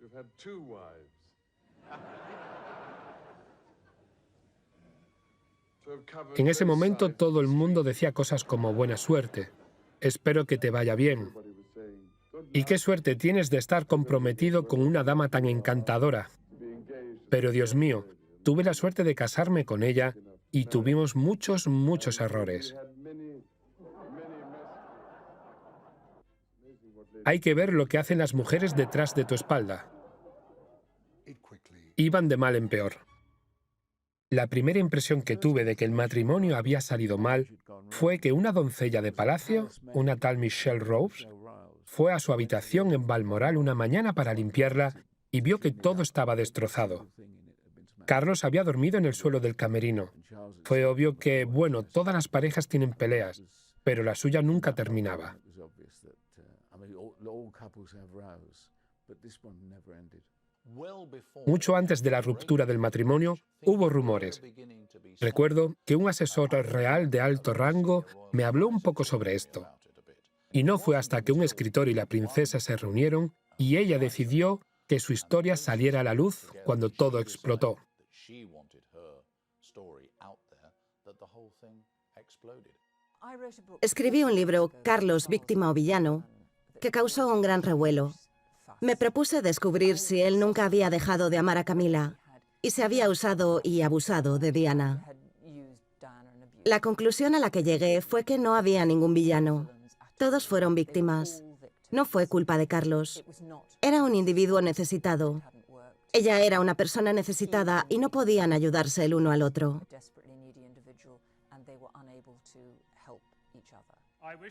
En ese momento todo el mundo decía cosas como buena suerte, espero que te vaya bien. Y qué suerte tienes de estar comprometido con una dama tan encantadora. Pero Dios mío, tuve la suerte de casarme con ella y tuvimos muchos errores. Hay que ver lo que hacen las mujeres detrás de tu espalda. Iban de mal en peor. La primera impresión que tuve de que el matrimonio había salido mal fue que una doncella de palacio, una tal Michelle Rose, fue a su habitación en Balmoral una mañana para limpiarla y vio que todo estaba destrozado. Carlos había dormido en el suelo del camerino. Fue obvio que, bueno, todas las parejas tienen peleas, pero la suya nunca terminaba. Mucho antes de la ruptura del matrimonio, hubo rumores. Recuerdo que un asesor real de alto rango me habló un poco sobre esto. Y no fue hasta que un escritor y la princesa se reunieron y ella decidió que su historia saliera a la luz cuando todo explotó. Escribí un libro, Carlos, víctima o villano, que causó un gran revuelo. Me propuse descubrir si él nunca había dejado de amar a Camila y se había usado y abusado de Diana. La conclusión a la que llegué fue que no había ningún villano. Todos fueron víctimas. No fue culpa de Carlos. Era un individuo necesitado. Ella era una persona necesitada y no podían ayudarse el uno al otro.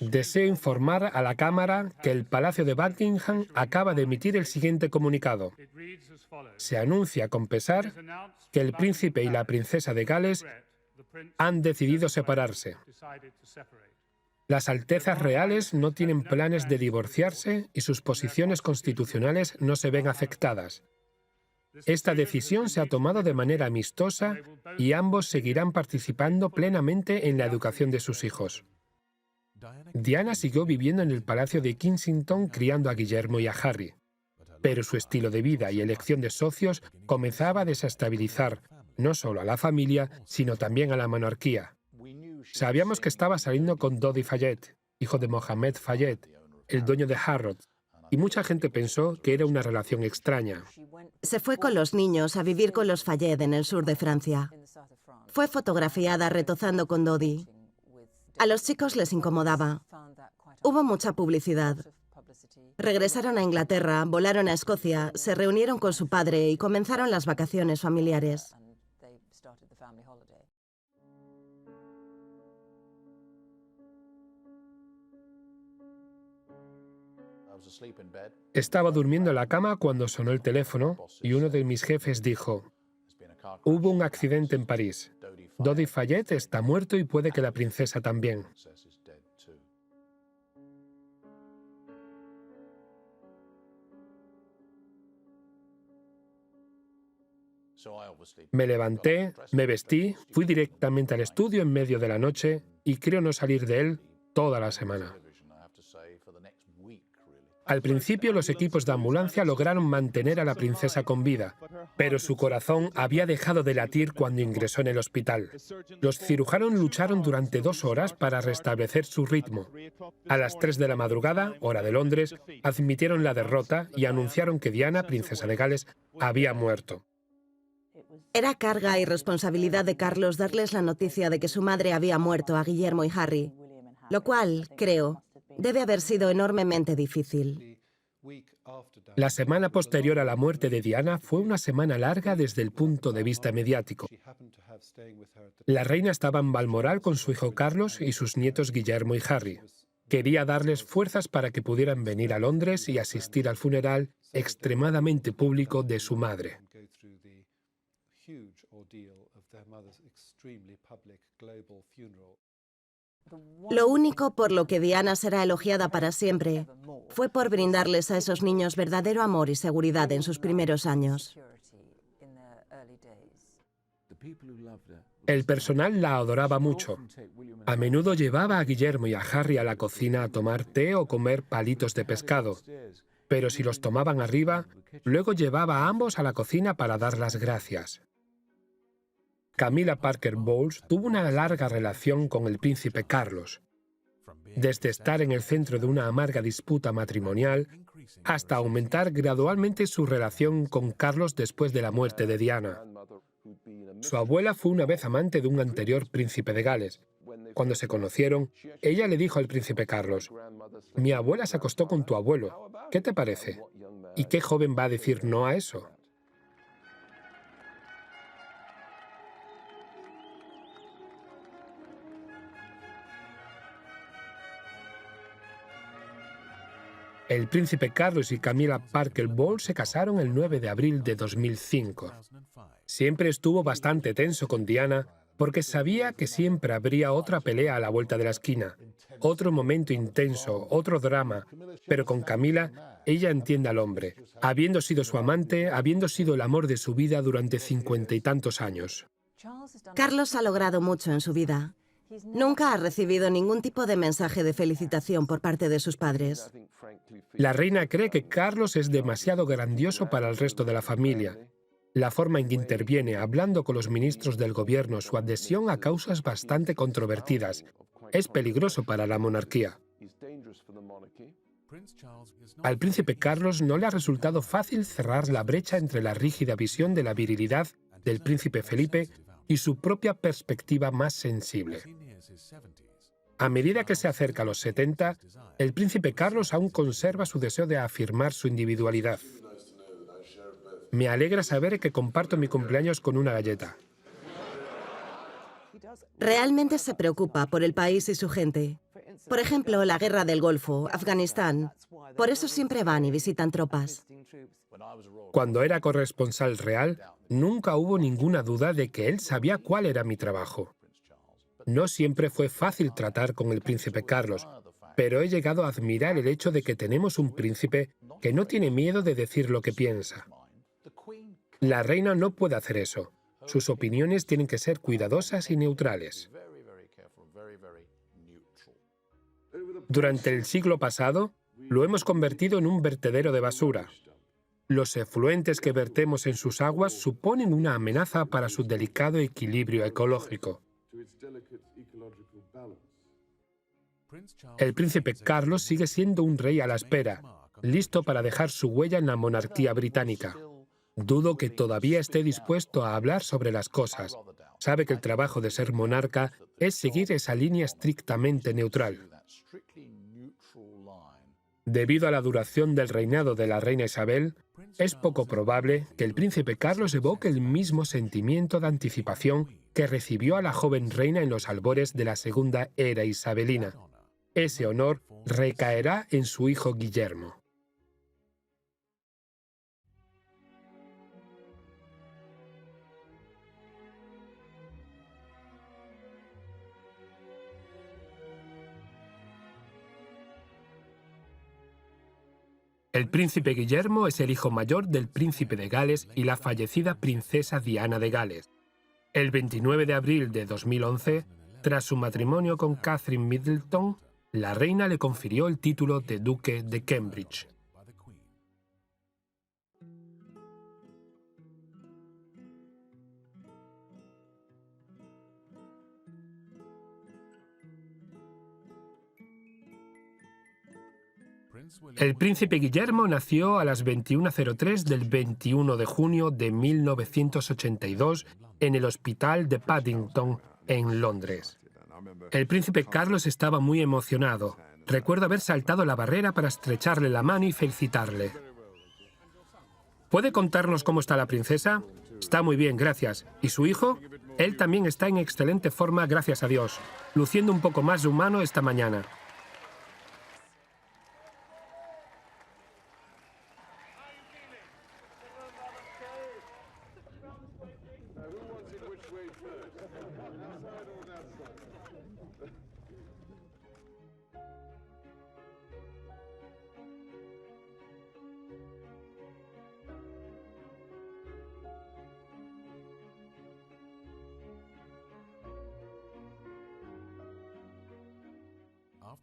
Deseo informar a la Cámara que el Palacio de Buckingham acaba de emitir el siguiente comunicado. Se anuncia con pesar que el príncipe y la princesa de Gales han decidido separarse. Las Altezas Reales no tienen planes de divorciarse y sus posiciones constitucionales no se ven afectadas. Esta decisión se ha tomado de manera amistosa y ambos seguirán participando plenamente en la educación de sus hijos. Diana siguió viviendo en el Palacio de Kensington criando a Guillermo y a Harry, pero su estilo de vida y elección de socios comenzaba a desestabilizar no solo a la familia, sino también a la monarquía. Sabíamos que estaba saliendo con Dodi Fayette, hijo de Mohammed Fayette, el dueño de Harrods, y mucha gente pensó que era una relación extraña. Se fue con los niños a vivir con los Fayette en el sur de Francia. Fue fotografiada retozando con Dodi. A los chicos les incomodaba. Hubo mucha publicidad. Regresaron a Inglaterra, volaron a Escocia, se reunieron con su padre y comenzaron las vacaciones familiares. Estaba durmiendo en la cama cuando sonó el teléfono y uno de mis jefes dijo: «Hubo un accidente en París. Dodi Fayette está muerto y puede que la princesa también». Me levanté, me vestí, fui directamente al estudio en medio de la noche y creo no salir de él toda la semana. Al principio los equipos de ambulancia lograron mantener a la princesa con vida, pero su corazón había dejado de latir cuando ingresó en el hospital. Los cirujanos lucharon durante 2 horas para restablecer su ritmo. A las 3 de la madrugada, hora de Londres, admitieron la derrota y anunciaron que Diana, princesa de Gales, había muerto. Era carga y responsabilidad de Carlos darles la noticia de que su madre había muerto a Guillermo y Harry, lo cual, creo, debe haber sido enormemente difícil. La semana posterior a la muerte de Diana fue una semana larga desde el punto de vista mediático. La reina estaba en Balmoral con su hijo Carlos y sus nietos Guillermo y Harry. Quería darles fuerzas para que pudieran venir a Londres y asistir al funeral extremadamente público de su madre. Lo único por lo que Diana será elogiada para siempre fue por brindarles a esos niños verdadero amor y seguridad en sus primeros años. El personal la adoraba mucho. A menudo llevaba a Guillermo y a Harry a la cocina a tomar té o comer palitos de pescado. Pero si los tomaban arriba, luego llevaba a ambos a la cocina para dar las gracias. Camilla Parker Bowles tuvo una larga relación con el príncipe Carlos. desde estar en el centro de una amarga disputa matrimonial hasta aumentar gradualmente su relación con Carlos después de la muerte de Diana. Su abuela fue una vez amante de un anterior príncipe de Gales. Cuando se conocieron, ella le dijo al príncipe Carlos: «Mi abuela se acostó con tu abuelo. ¿Qué te parece? ¿Y qué joven va a decir no a eso?». El príncipe Carlos y Camilla Parker Bowles se casaron el 9 de abril de 2005. Siempre estuvo bastante tenso con Diana porque sabía que siempre habría otra pelea a la vuelta de la esquina, otro momento intenso, otro drama, pero con Camilla ella entiende al hombre, habiendo sido su amante, habiendo sido el amor de su vida durante 50 y tantos años. Carlos ha logrado mucho en su vida. Nunca ha recibido ningún tipo de mensaje de felicitación por parte de sus padres. La reina cree que Carlos es demasiado grandioso para el resto de la familia. La forma en que interviene, hablando con los ministros del gobierno, su adhesión a causas bastante controvertidas, es peligroso para la monarquía. Al príncipe Carlos no le ha resultado fácil cerrar la brecha entre la rígida visión de la virilidad del príncipe Felipe y su propia perspectiva más sensible. A medida que se acerca a los 70, el príncipe Carlos aún conserva su deseo de afirmar su individualidad. Me alegra saber que comparto mi cumpleaños con una galleta. Realmente se preocupa por el país y su gente. Por ejemplo, la guerra del Golfo, Afganistán. Por eso siempre van y visitan tropas. Cuando era corresponsal real, nunca hubo ninguna duda de que él sabía cuál era mi trabajo. No siempre fue fácil tratar con el príncipe Carlos, pero he llegado a admirar el hecho de que tenemos un príncipe que no tiene miedo de decir lo que piensa. La reina no puede hacer eso. Sus opiniones tienen que ser cuidadosas y neutrales. Durante el siglo pasado, lo hemos convertido en un vertedero de basura. Los efluentes que vertemos en sus aguas suponen una amenaza para su delicado equilibrio ecológico. El príncipe Carlos sigue siendo un rey a la espera, listo para dejar su huella en la monarquía británica. Dudo que todavía esté dispuesto a hablar sobre las cosas. Sabe que el trabajo de ser monarca es seguir esa línea estrictamente neutral. Debido a la duración del reinado de la reina Isabel, es poco probable que el príncipe Carlos evoque el mismo sentimiento de anticipación que recibió a la joven reina en los albores de la segunda era isabelina. Ese honor recaerá en su hijo Guillermo. El príncipe Guillermo es el hijo mayor del príncipe de Gales y la fallecida princesa Diana de Gales. El 29 de abril de 2011, tras su matrimonio con Catherine Middleton, la reina le confirió el título de Duque de Cambridge. El príncipe Guillermo nació a las 21:03 del 21 de junio de 1982 en el Hospital de Paddington, en Londres. El príncipe Carlos estaba muy emocionado. Recuerdo haber saltado la barrera para estrecharle la mano y felicitarle. ¿Puede contarnos cómo está la princesa? Está muy bien, gracias. ¿Y su hijo? Él también está en excelente forma, gracias a Dios, luciendo un poco más humano esta mañana.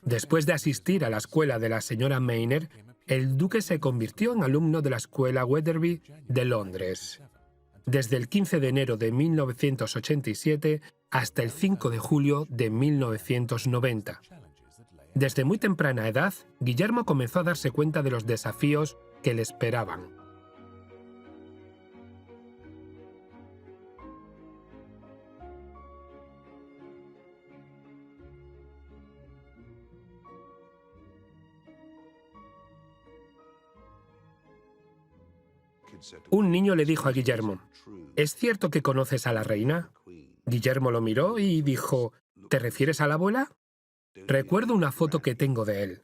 Después de asistir a la escuela de la señora Mayner, el duque se convirtió en alumno de la escuela Wetherby de Londres. Desde el 15 de enero de 1987 hasta el 5 de julio de 1990. Desde muy temprana edad, Guillermo comenzó a darse cuenta de los desafíos que le esperaban. Un niño le dijo a Guillermo: ¿es cierto que conoces a la reina? Guillermo lo miró y dijo: ¿te refieres a la abuela? Recuerdo una foto que tengo de él.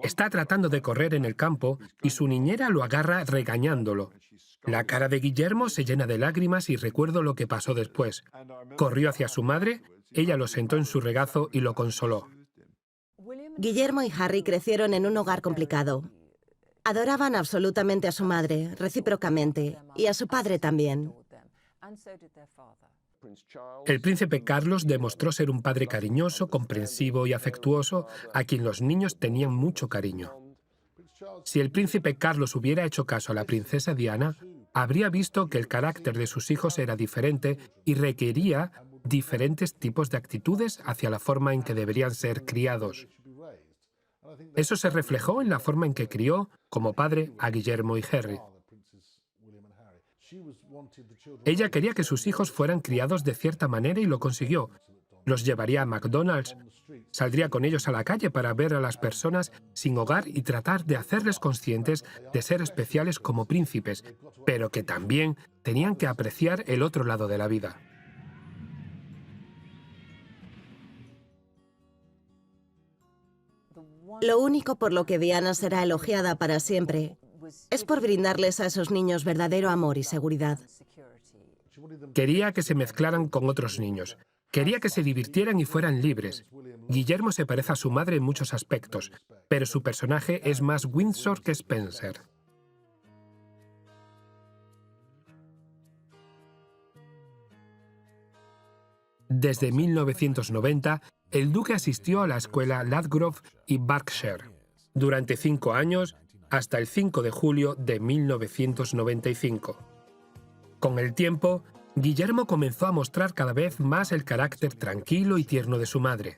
Está tratando de correr en el campo y su niñera lo agarra regañándolo. La cara de Guillermo se llena de lágrimas y recuerdo lo que pasó después. Corrió hacia su madre, ella lo sentó en su regazo y lo consoló. Guillermo y Harry crecieron en un hogar complicado. Adoraban absolutamente a su madre, recíprocamente, y a su padre también. El príncipe Carlos demostró ser un padre cariñoso, comprensivo y afectuoso, a quien los niños tenían mucho cariño. Si el príncipe Carlos hubiera hecho caso a la princesa Diana, habría visto que el carácter de sus hijos era diferente y requería diferentes tipos de actitudes hacia la forma en que deberían ser criados. Eso se reflejó en la forma en que crió, como padre, a Guillermo y Harry. Ella quería que sus hijos fueran criados de cierta manera y lo consiguió. Los llevaría a McDonald's, saldría con ellos a la calle para ver a las personas sin hogar y tratar de hacerles conscientes de ser especiales como príncipes, pero que también tenían que apreciar el otro lado de la vida. Lo único por lo que Diana será elogiada para siempre es por brindarles a esos niños verdadero amor y seguridad. Quería que se mezclaran con otros niños. Quería que se divirtieran y fueran libres. Guillermo se parece a su madre en muchos aspectos, pero su personaje es más Windsor que Spencer. Desde 1990, el duque asistió a la escuela Ladgrove y Berkshire durante 5 años, hasta el 5 de julio de 1995. Con el tiempo, Guillermo comenzó a mostrar cada vez más el carácter tranquilo y tierno de su madre.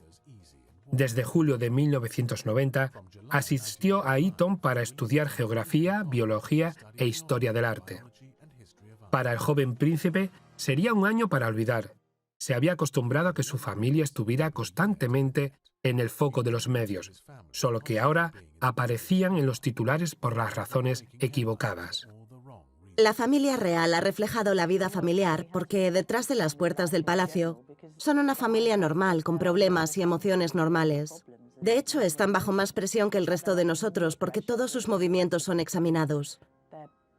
Desde julio de 1990, asistió a Eton para estudiar geografía, biología e historia del arte. Para el joven príncipe, sería un año para olvidar. Se había acostumbrado a que su familia estuviera constantemente en el foco de los medios, solo que ahora aparecían en los titulares por las razones equivocadas. La familia real ha reflejado la vida familiar porque detrás de las puertas del palacio son una familia normal, con problemas y emociones normales. De hecho, están bajo más presión que el resto de nosotros porque todos sus movimientos son examinados.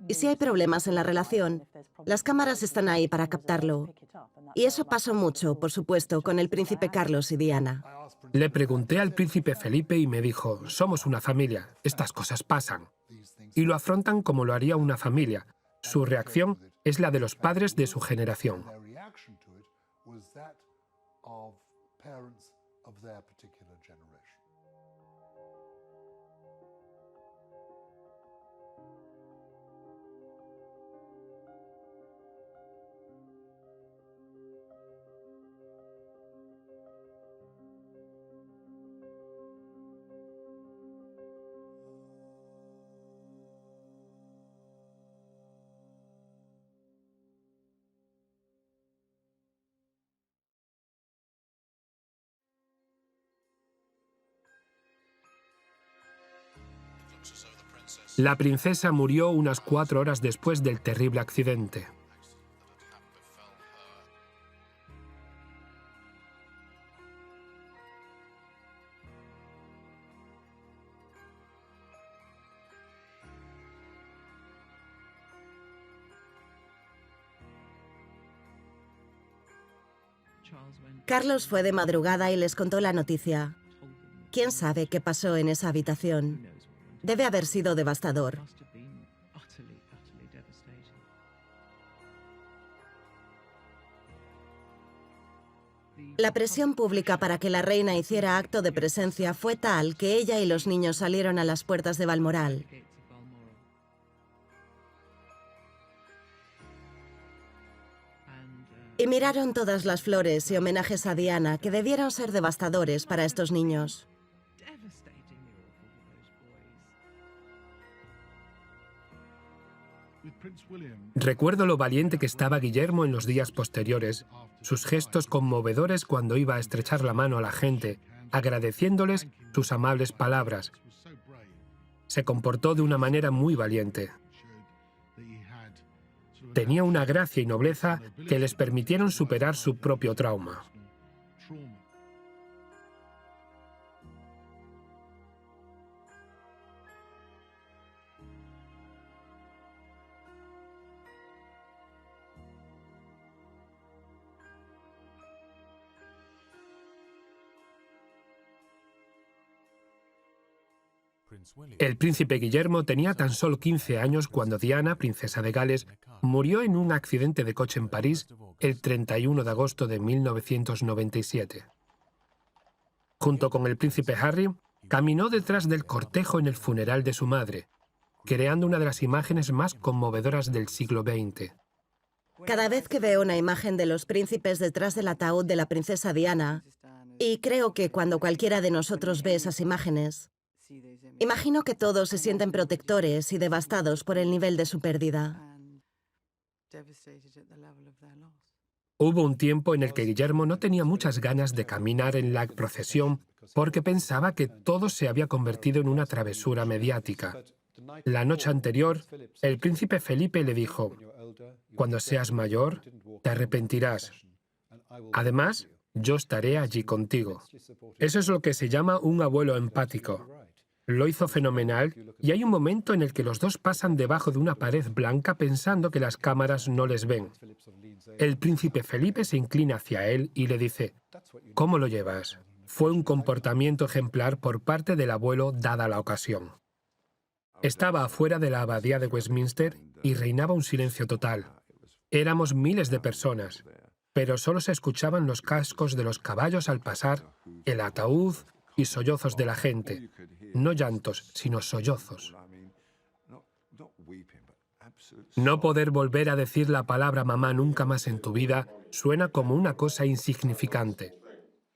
Y si hay problemas en la relación, las cámaras están ahí para captarlo. Y eso pasó mucho, por supuesto, con el príncipe Carlos y Diana. Le pregunté al príncipe Felipe y me dijo: somos una familia, estas cosas pasan. Y lo afrontan como lo haría una familia. Su reacción es la de los padres de su generación. La princesa murió unas 4 horas después del terrible accidente. Carlos fue de madrugada y les contó la noticia. ¿Quién sabe qué pasó en esa habitación? Debe haber sido devastador. La presión pública para que la reina hiciera acto de presencia fue tal que ella y los niños salieron a las puertas de Balmoral. Y miraron todas las flores y homenajes a Diana, que debieron ser devastadores para estos niños. Recuerdo lo valiente que estaba Guillermo en los días posteriores, sus gestos conmovedores cuando iba a estrechar la mano a la gente, agradeciéndoles sus amables palabras. Se comportó de una manera muy valiente. Tenía una gracia y nobleza que les permitieron superar su propio trauma. El príncipe Guillermo tenía tan solo 15 años cuando Diana, princesa de Gales, murió en un accidente de coche en París el 31 de agosto de 1997. Junto con el príncipe Harry, caminó detrás del cortejo en el funeral de su madre, creando una de las imágenes más conmovedoras del siglo XX. Cada vez que veo una imagen de los príncipes detrás del ataúd de la princesa Diana, y creo que cuando cualquiera de nosotros ve esas imágenes, imagino que todos se sienten protectores y devastados por el nivel de su pérdida. Hubo un tiempo en el que Guillermo no tenía muchas ganas de caminar en la procesión porque pensaba que todo se había convertido en una travesura mediática. La noche anterior, el príncipe Felipe le dijo: «Cuando seas mayor, te arrepentirás. Además, yo estaré allí contigo». Eso es lo que se llama un abuelo empático. Lo hizo fenomenal y hay un momento en el que los dos pasan debajo de una pared blanca pensando que las cámaras no les ven. El príncipe Felipe se inclina hacia él y le dice: «¿Cómo lo llevas?». Fue un comportamiento ejemplar por parte del abuelo dada la ocasión. Estaba afuera de la abadía de Westminster y reinaba un silencio total. Éramos miles de personas, pero solo se escuchaban los cascos de los caballos al pasar, el ataúd y sollozos de la gente. No llantos, sino sollozos. No poder volver a decir la palabra mamá nunca más en tu vida suena como una cosa insignificante.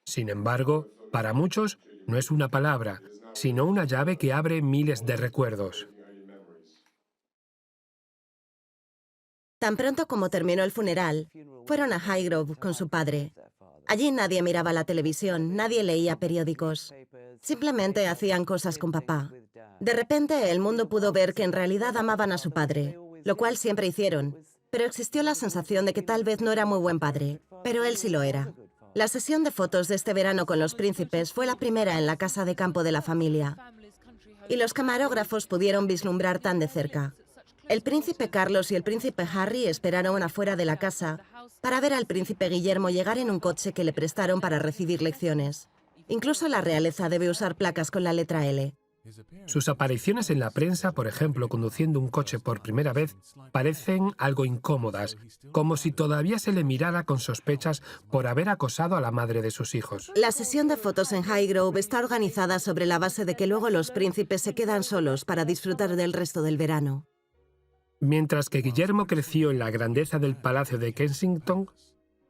Sin embargo, para muchos no es una palabra, sino una llave que abre miles de recuerdos. Tan pronto como terminó el funeral, fueron a Highgrove con su padre. Allí nadie miraba la televisión, nadie leía periódicos. Simplemente hacían cosas con papá. De repente, el mundo pudo ver que en realidad amaban a su padre, lo cual siempre hicieron, pero existió la sensación de que tal vez no era muy buen padre, pero él sí lo era. La sesión de fotos de este verano con los príncipes fue la primera en la casa de campo de la familia, y los camarógrafos pudieron vislumbrar tan de cerca. El príncipe Carlos y el príncipe Harry esperaron afuera de la casa para ver al príncipe Guillermo llegar en un coche que le prestaron para recibir lecciones. Incluso la realeza debe usar placas con la letra L. Sus apariciones en la prensa, por ejemplo, conduciendo un coche por primera vez, parecen algo incómodas, como si todavía se le mirara con sospechas por haber acosado a la madre de sus hijos. La sesión de fotos en Highgrove está organizada sobre la base de que luego los príncipes se quedan solos para disfrutar del resto del verano. Mientras que Guillermo creció en la grandeza del Palacio de Kensington,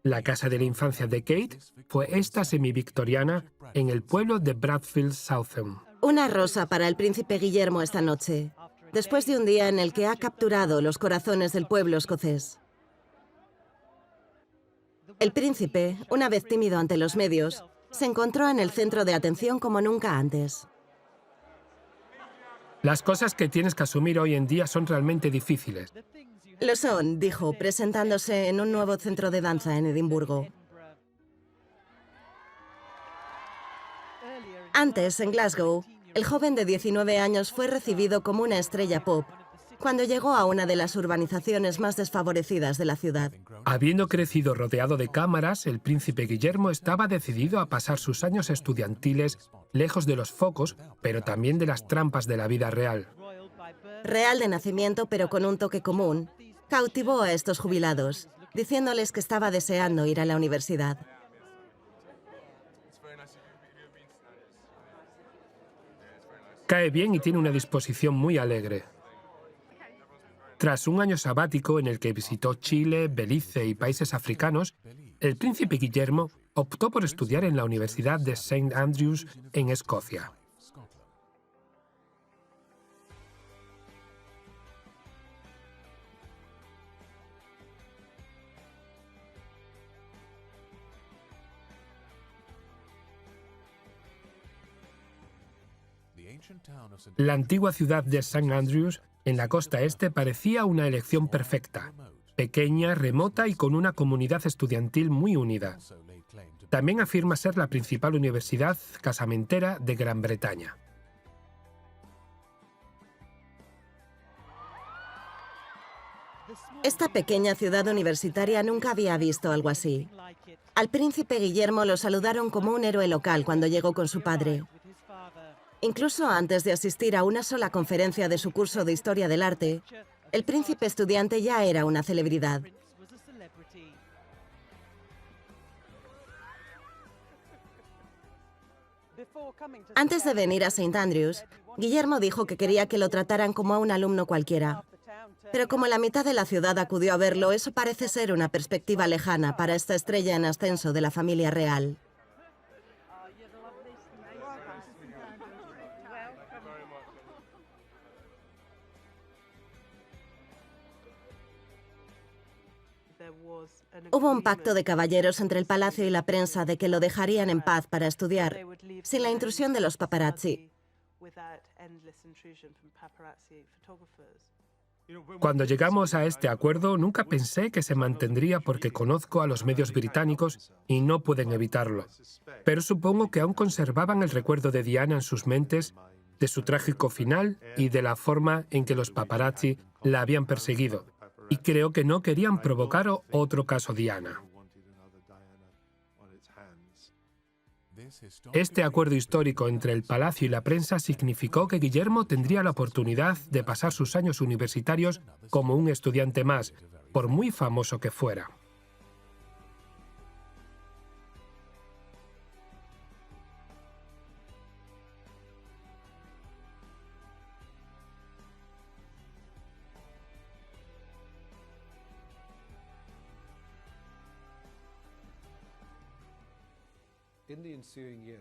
la casa de la infancia de Kate fue esta semivictoriana en el pueblo de Bradfield Southend. Una rosa para el príncipe Guillermo esta noche, después de un día en el que ha capturado los corazones del pueblo escocés. El príncipe, una vez tímido ante los medios, se encontró en el centro de atención como nunca antes. Las cosas que tienes que asumir hoy en día son realmente difíciles. Lo son, dijo, presentándose en un nuevo centro de danza en Edimburgo. Antes, en Glasgow, el joven de 19 años fue recibido como una estrella pop cuando llegó a una de las urbanizaciones más desfavorecidas de la ciudad. Habiendo crecido rodeado de cámaras, el príncipe Guillermo estaba decidido a pasar sus años estudiantiles lejos de los focos, pero también de las trampas de la vida real. Real de nacimiento, pero con un toque común, cautivó a estos jubilados, diciéndoles que estaba deseando ir a la universidad. Cae bien y tiene una disposición muy alegre. Tras un año sabático en el que visitó Chile, Belice y países africanos, el príncipe Guillermo optó por estudiar en la Universidad de St. Andrews en Escocia. La antigua ciudad de St. Andrews, en la costa este, parecía una elección perfecta, pequeña, remota y con una comunidad estudiantil muy unida. También afirma ser la principal universidad casamentera de Gran Bretaña. Esta pequeña ciudad universitaria nunca había visto algo así. Al príncipe Guillermo lo saludaron como un héroe local cuando llegó con su padre. Incluso antes de asistir a una sola conferencia de su curso de Historia del Arte, el príncipe estudiante ya era una celebridad. Antes de venir a St. Andrews, Guillermo dijo que quería que lo trataran como a un alumno cualquiera. Pero como la mitad de la ciudad acudió a verlo, eso parece ser una perspectiva lejana para esta estrella en ascenso de la familia real. Hubo un pacto de caballeros entre el palacio y la prensa de que lo dejarían en paz para estudiar, sin la intrusión de los paparazzi. Cuando llegamos a este acuerdo, nunca pensé que se mantendría porque conozco a los medios británicos y no pueden evitarlo. Pero supongo que aún conservaban el recuerdo de Diana en sus mentes, de su trágico final y de la forma en que los paparazzi la habían perseguido. Y creo que no querían provocar otro caso Diana. Este acuerdo histórico entre el palacio y la prensa significó que Guillermo tendría la oportunidad de pasar sus años universitarios como un estudiante más, por muy famoso que fuera.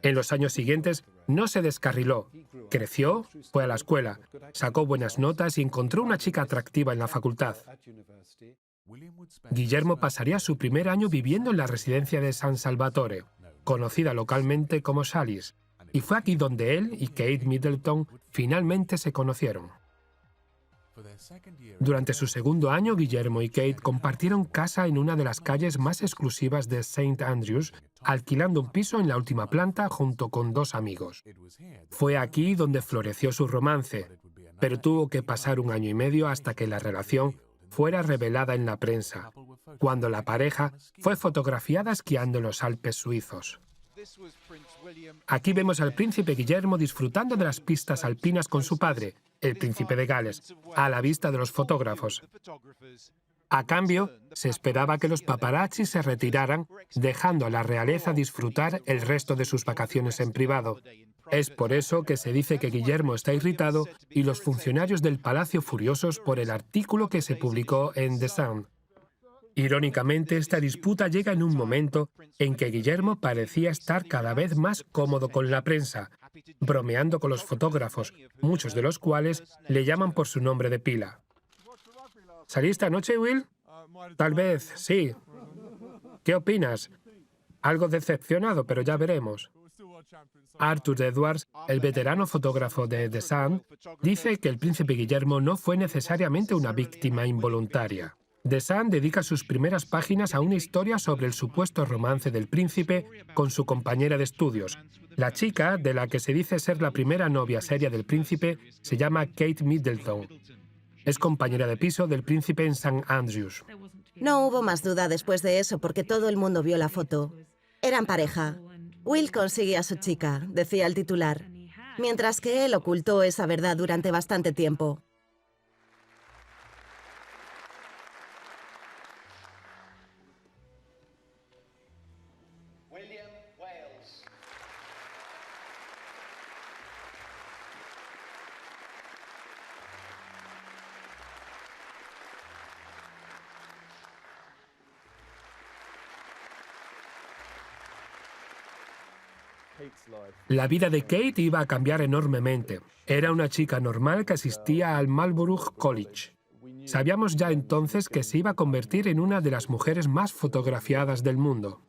En los años siguientes no se descarriló, creció, fue a la escuela, sacó buenas notas y encontró una chica atractiva en la facultad. Guillermo pasaría su primer año viviendo en la residencia de San Salvatore, conocida localmente como Sallis, y fue aquí donde él y Kate Middleton finalmente se conocieron. Durante su segundo año, Guillermo y Kate compartieron casa en una de las calles más exclusivas de St. Andrews, alquilando un piso en la última planta junto con dos amigos. Fue aquí donde floreció su romance, pero tuvo que pasar un año y medio hasta que la relación fuera revelada en la prensa, cuando la pareja fue fotografiada esquiando en los Alpes suizos. Aquí vemos al príncipe Guillermo disfrutando de las pistas alpinas con su padre, el príncipe de Gales, a la vista de los fotógrafos. A cambio, se esperaba que los paparazzi se retiraran, dejando a la realeza disfrutar el resto de sus vacaciones en privado. Es por eso que se dice que Guillermo está irritado y los funcionarios del palacio furiosos por el artículo que se publicó en The Sun. Irónicamente, esta disputa llega en un momento en que Guillermo parecía estar cada vez más cómodo con la prensa, bromeando con los fotógrafos, muchos de los cuales le llaman por su nombre de pila. ¿Saliste anoche, Will? Tal vez, sí. ¿Qué opinas? Algo decepcionado, pero ya veremos. Arthur Edwards, el veterano fotógrafo de The Sun, dice que el príncipe Guillermo no fue necesariamente una víctima involuntaria. The Sun dedica sus primeras páginas a una historia sobre el supuesto romance del príncipe con su compañera de estudios. La chica, de la que se dice ser la primera novia seria del príncipe, se llama Kate Middleton. Es compañera de piso del príncipe en St. Andrews. No hubo más duda después de eso porque todo el mundo vio la foto. Eran pareja. Will consigue a su chica, decía el titular, mientras que él ocultó esa verdad durante bastante tiempo. La vida de Kate iba a cambiar enormemente. Era una chica normal que asistía al Marlborough College. Sabíamos ya entonces que se iba a convertir en una de las mujeres más fotografiadas del mundo.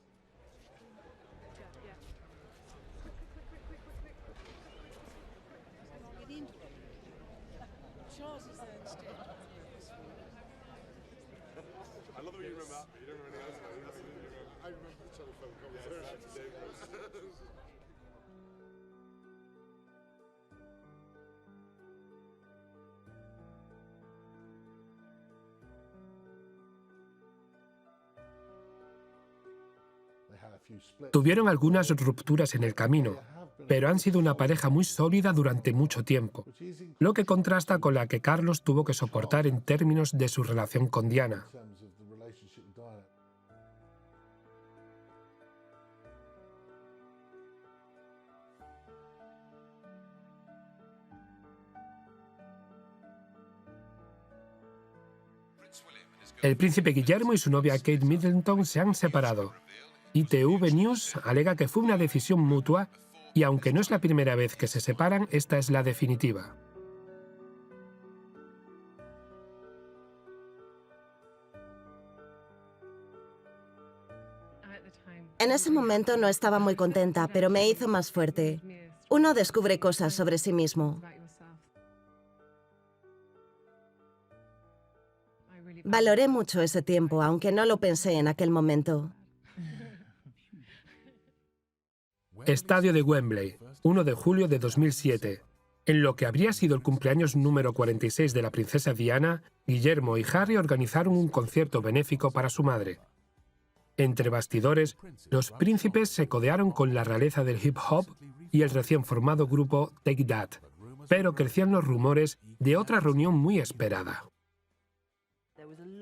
Tuvieron algunas rupturas en el camino, pero han sido una pareja muy sólida durante mucho tiempo, lo que contrasta con la que Carlos tuvo que soportar en términos de su relación con Diana. El príncipe Guillermo y su novia Kate Middleton se han separado. ITV News alega que fue una decisión mutua y aunque no es la primera vez que se separan, esta es la definitiva. En ese momento no estaba muy contenta, pero me hizo más fuerte. Uno descubre cosas sobre sí mismo. Valoré mucho ese tiempo, aunque no lo pensé en aquel momento. Estadio de Wembley, 1 de julio de 2007. En lo que habría sido el cumpleaños número 46 de la princesa Diana, Guillermo y Harry organizaron un concierto benéfico para su madre. Entre bastidores, los príncipes se codearon con la realeza del hip hop y el recién formado grupo Take That, pero crecían los rumores de otra reunión muy esperada.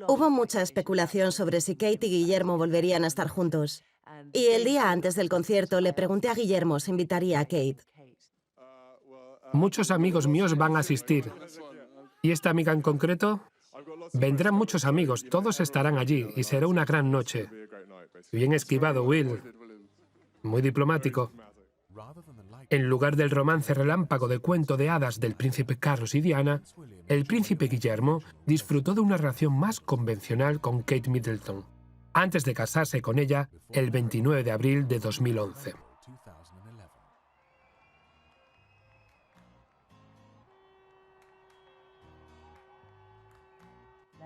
Hubo mucha especulación sobre si Kate y Guillermo volverían a estar juntos. Y el día antes del concierto le pregunté a Guillermo si invitaría a Kate. Muchos amigos míos van a asistir. ¿Y esta amiga en concreto? Vendrán muchos amigos, todos estarán allí y será una gran noche. Bien esquivado, Will. Muy diplomático. En lugar del romance relámpago de cuento de hadas del príncipe Carlos y Diana, el príncipe Guillermo disfrutó de una relación más convencional con Kate Middleton, antes de casarse con ella el 29 de abril de 2011.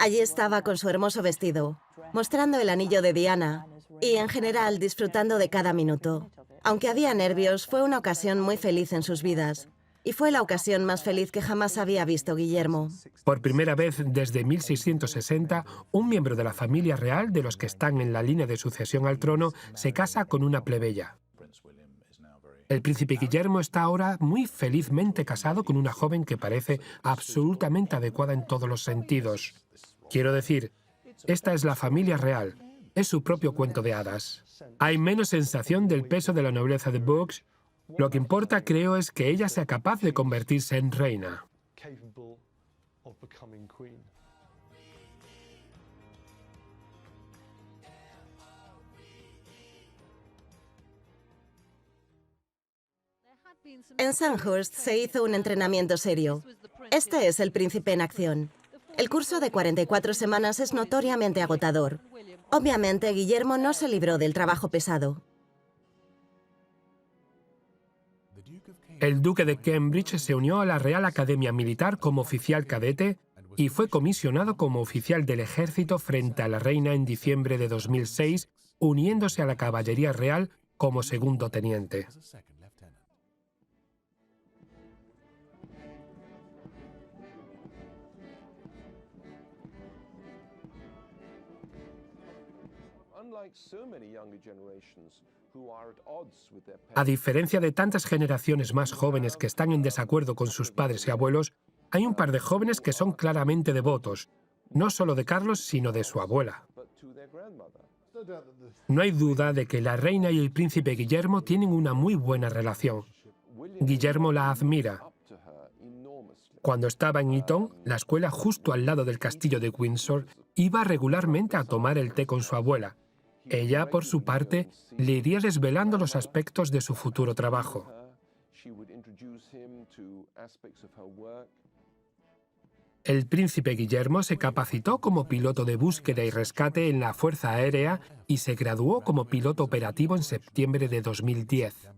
Allí estaba con su hermoso vestido, mostrando el anillo de Diana y, en general, disfrutando de cada minuto. Aunque había nervios, fue una ocasión muy feliz en sus vidas. Y fue la ocasión más feliz que jamás había visto Guillermo. Por primera vez desde 1660, un miembro de la familia real, de los que están en la línea de sucesión al trono, se casa con una plebeya. El príncipe Guillermo está ahora muy felizmente casado con una joven que parece absolutamente adecuada en todos los sentidos. Quiero decir, esta es la familia real. Es su propio cuento de hadas. Hay menos sensación del peso de la nobleza de Bucks. Lo que importa, creo, es que ella sea capaz de convertirse en reina. En Sandhurst se hizo un entrenamiento serio. Este es el príncipe en acción. El curso de 44 semanas es notoriamente agotador. Obviamente, Guillermo no se libró del trabajo pesado. El duque de Cambridge se unió a la Real Academia Militar como oficial cadete y fue comisionado como oficial del ejército frente a la reina en diciembre de 2006, uniéndose a la caballería real como segundo teniente. A diferencia de tantas generaciones más jóvenes que están en desacuerdo con sus padres y abuelos, hay un par de jóvenes que son claramente devotos, no solo de Carlos, sino de su abuela. No hay duda de que la reina y el príncipe Guillermo tienen una muy buena relación. Guillermo la admira. Cuando estaba en Eton, la escuela justo al lado del castillo de Windsor, iba regularmente a tomar el té con su abuela. Ella, por su parte, le iría desvelando los aspectos de su futuro trabajo. El príncipe Guillermo se capacitó como piloto de búsqueda y rescate en la Fuerza Aérea y se graduó como piloto operativo en septiembre de 2010.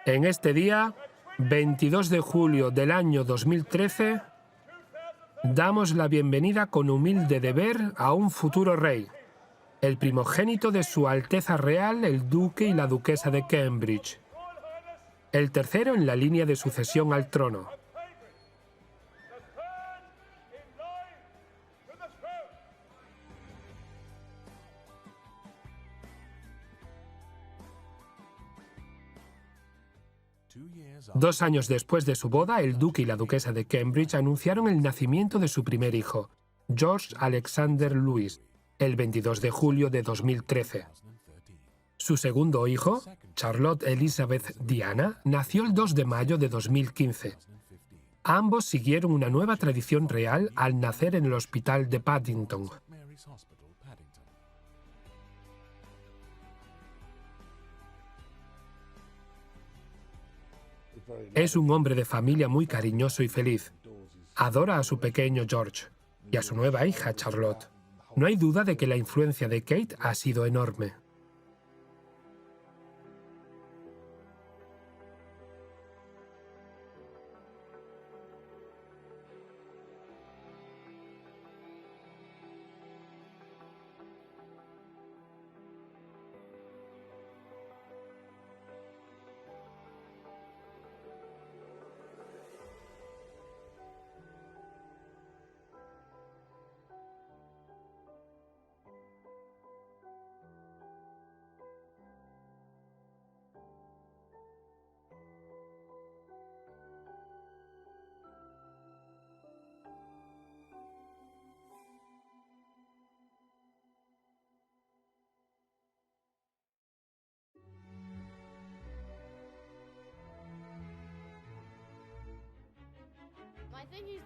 En este día, 22 de julio del año 2013, damos la bienvenida con humilde deber a un futuro rey, el primogénito de Su Alteza Real, el duque y la duquesa de Cambridge, el tercero en la línea de sucesión al trono. Dos años después de su boda, el duque y la duquesa de Cambridge anunciaron el nacimiento de su primer hijo, George Alexander Louis, el 22 de julio de 2013. Su segundo hijo, Charlotte Elizabeth Diana, nació el 2 de mayo de 2015. Ambos siguieron una nueva tradición real al nacer en el hospital de Paddington. Es un hombre de familia muy cariñoso y feliz. Adora a su pequeño George y a su nueva hija Charlotte. No hay duda de que la influencia de Kate ha sido enorme.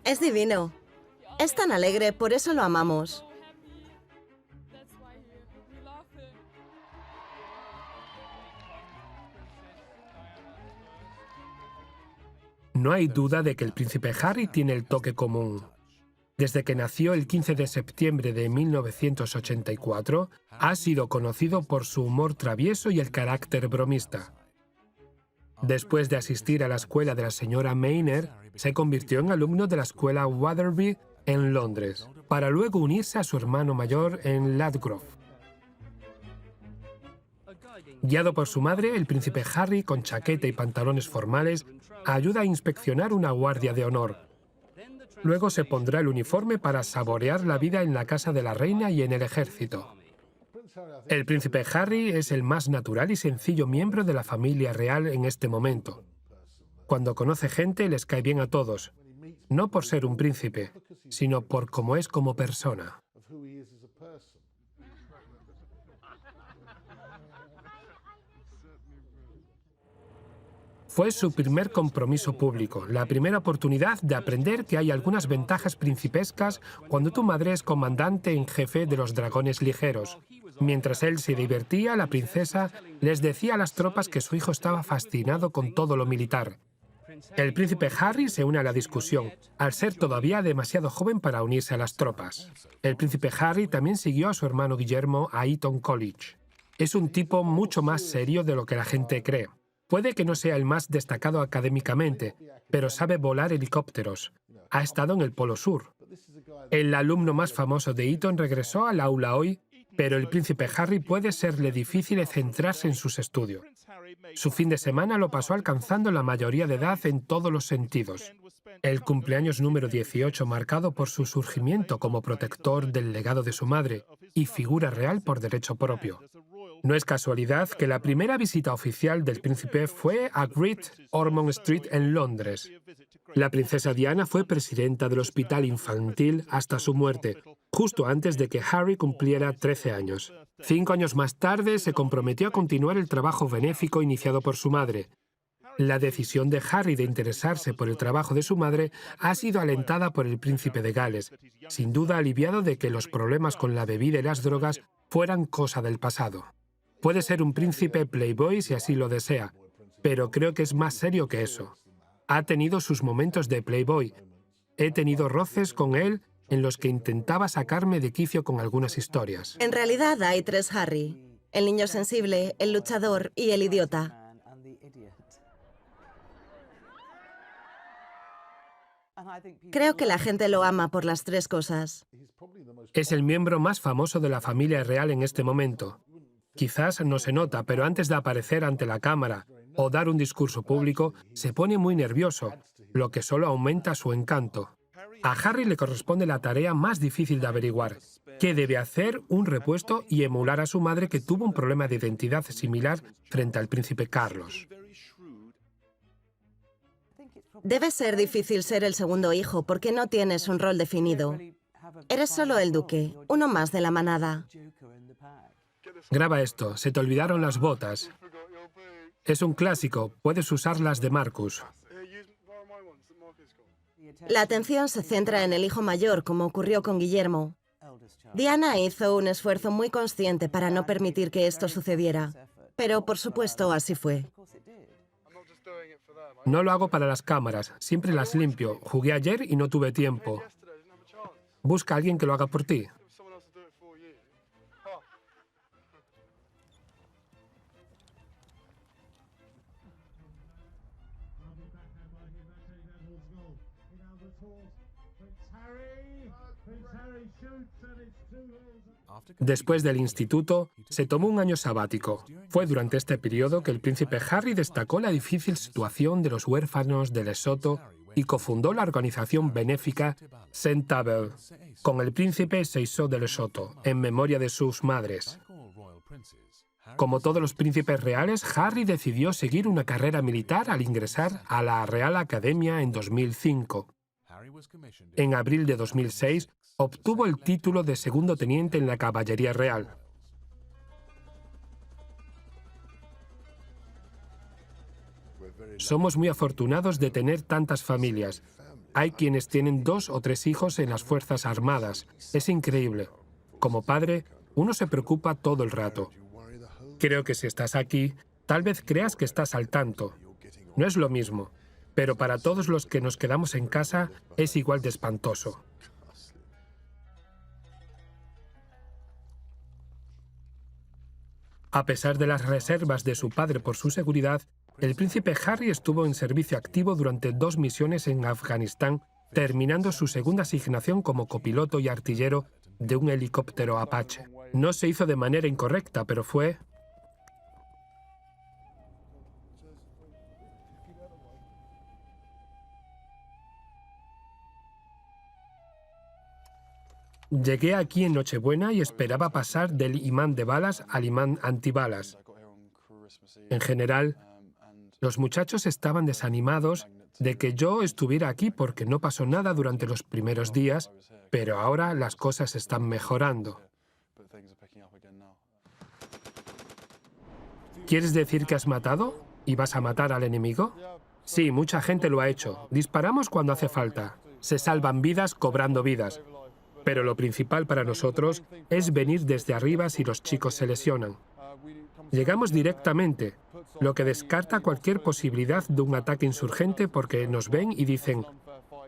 Es divino. Es tan alegre, por eso lo amamos. No hay duda de que el príncipe Harry tiene el toque común. Desde que nació el 15 de septiembre de 1984, ha sido conocido por su humor travieso y el carácter bromista. Después de asistir a la escuela de la señora Mayner, se convirtió en alumno de la escuela Wetherby en Londres, para luego unirse a su hermano mayor en Ladgrove. Guiado por su madre, el príncipe Harry, con chaqueta y pantalones formales, ayuda a inspeccionar una guardia de honor. Luego se pondrá el uniforme para saborear la vida en la casa de la reina y en el ejército. El príncipe Harry es el más natural y sencillo miembro de la familia real en este momento. Cuando conoce gente, les cae bien a todos, no por ser un príncipe, sino por cómo es como persona. Fue su primer compromiso público, la primera oportunidad de aprender que hay algunas ventajas principescas cuando tu madre es comandante en jefe de los dragones ligeros. Mientras él se divertía, la princesa les decía a las tropas que su hijo estaba fascinado con todo lo militar. El príncipe Harry se une a la discusión, al ser todavía demasiado joven para unirse a las tropas. El príncipe Harry también siguió a su hermano Guillermo a Eton College. Es un tipo mucho más serio de lo que la gente cree. Puede que no sea el más destacado académicamente, pero sabe volar helicópteros. Ha estado en el Polo Sur. El alumno más famoso de Eton regresó al aula hoy, pero el príncipe Harry puede serle difícil centrarse en sus estudios. Su fin de semana lo pasó alcanzando la mayoría de edad en todos los sentidos. El cumpleaños número 18 marcado por su surgimiento como protector del legado de su madre y figura real por derecho propio. No es casualidad que la primera visita oficial del príncipe fue a Great Ormond Street en Londres. La princesa Diana fue presidenta del hospital infantil hasta su muerte, justo antes de que Harry cumpliera 13 años. 5 años más tarde se comprometió a continuar el trabajo benéfico iniciado por su madre. La decisión de Harry de interesarse por el trabajo de su madre ha sido alentada por el príncipe de Gales, sin duda aliviado de que los problemas con la bebida y las drogas fueran cosa del pasado. Puede ser un príncipe playboy si así lo desea, pero creo que es más serio que eso. Ha tenido sus momentos de playboy. He tenido roces con él en los que intentaba sacarme de quicio con algunas historias. En realidad hay 3 Harry. El niño sensible, el luchador y el idiota. Creo que la gente lo ama por las tres cosas. Es el miembro más famoso de la familia real en este momento. Quizás no se nota, pero antes de aparecer ante la cámara o dar un discurso público, se pone muy nervioso, lo que solo aumenta su encanto. A Harry le corresponde la tarea más difícil de averiguar, qué debe hacer un repuesto y emular a su madre, que tuvo un problema de identidad similar frente al príncipe Carlos. Debe ser difícil ser el segundo hijo porque no tienes un rol definido. Eres solo el duque, uno más de la manada. Graba esto, se te olvidaron las botas. Es un clásico, puedes usar las de Marcus. La atención se centra en el hijo mayor, como ocurrió con Guillermo. Diana hizo un esfuerzo muy consciente para no permitir que esto sucediera. Pero, por supuesto, así fue. No lo hago para las cámaras, siempre las limpio. Jugué ayer y no tuve tiempo. Busca a alguien que lo haga por ti. Después del instituto, se tomó un año sabático. Fue durante este periodo que el príncipe Harry destacó la difícil situación de los huérfanos de Lesoto y cofundó la organización benéfica St. Abel con el príncipe Seiso de Lesoto, en memoria de sus madres. Como todos los príncipes reales, Harry decidió seguir una carrera militar al ingresar a la Real Academia en 2005. En abril de 2006, obtuvo el título de segundo teniente en la Caballería Real. Somos muy afortunados de tener tantas familias. Hay quienes tienen 2 o 3 hijos en las Fuerzas Armadas. Es increíble. Como padre, uno se preocupa todo el rato. Creo que si estás aquí, tal vez creas que estás al tanto. No es lo mismo, pero para todos los que nos quedamos en casa es igual de espantoso. A pesar de las reservas de su padre por su seguridad, el príncipe Harry estuvo en servicio activo durante 2 misiones en Afganistán, terminando su segunda asignación como copiloto y artillero de un helicóptero Apache. No se hizo de manera incorrecta, pero fue... Llegué aquí en Nochebuena y esperaba pasar del imán de balas al imán antibalas. En general, los muchachos estaban desanimados de que yo estuviera aquí porque no pasó nada durante los primeros días, pero ahora las cosas están mejorando. ¿Quieres decir que has matado? ¿Y vas a matar al enemigo? Sí, mucha gente lo ha hecho. Disparamos cuando hace falta. Se salvan vidas cobrando vidas. Pero lo principal para nosotros es venir desde arriba si los chicos se lesionan. Llegamos directamente, lo que descarta cualquier posibilidad de un ataque insurgente porque nos ven y dicen,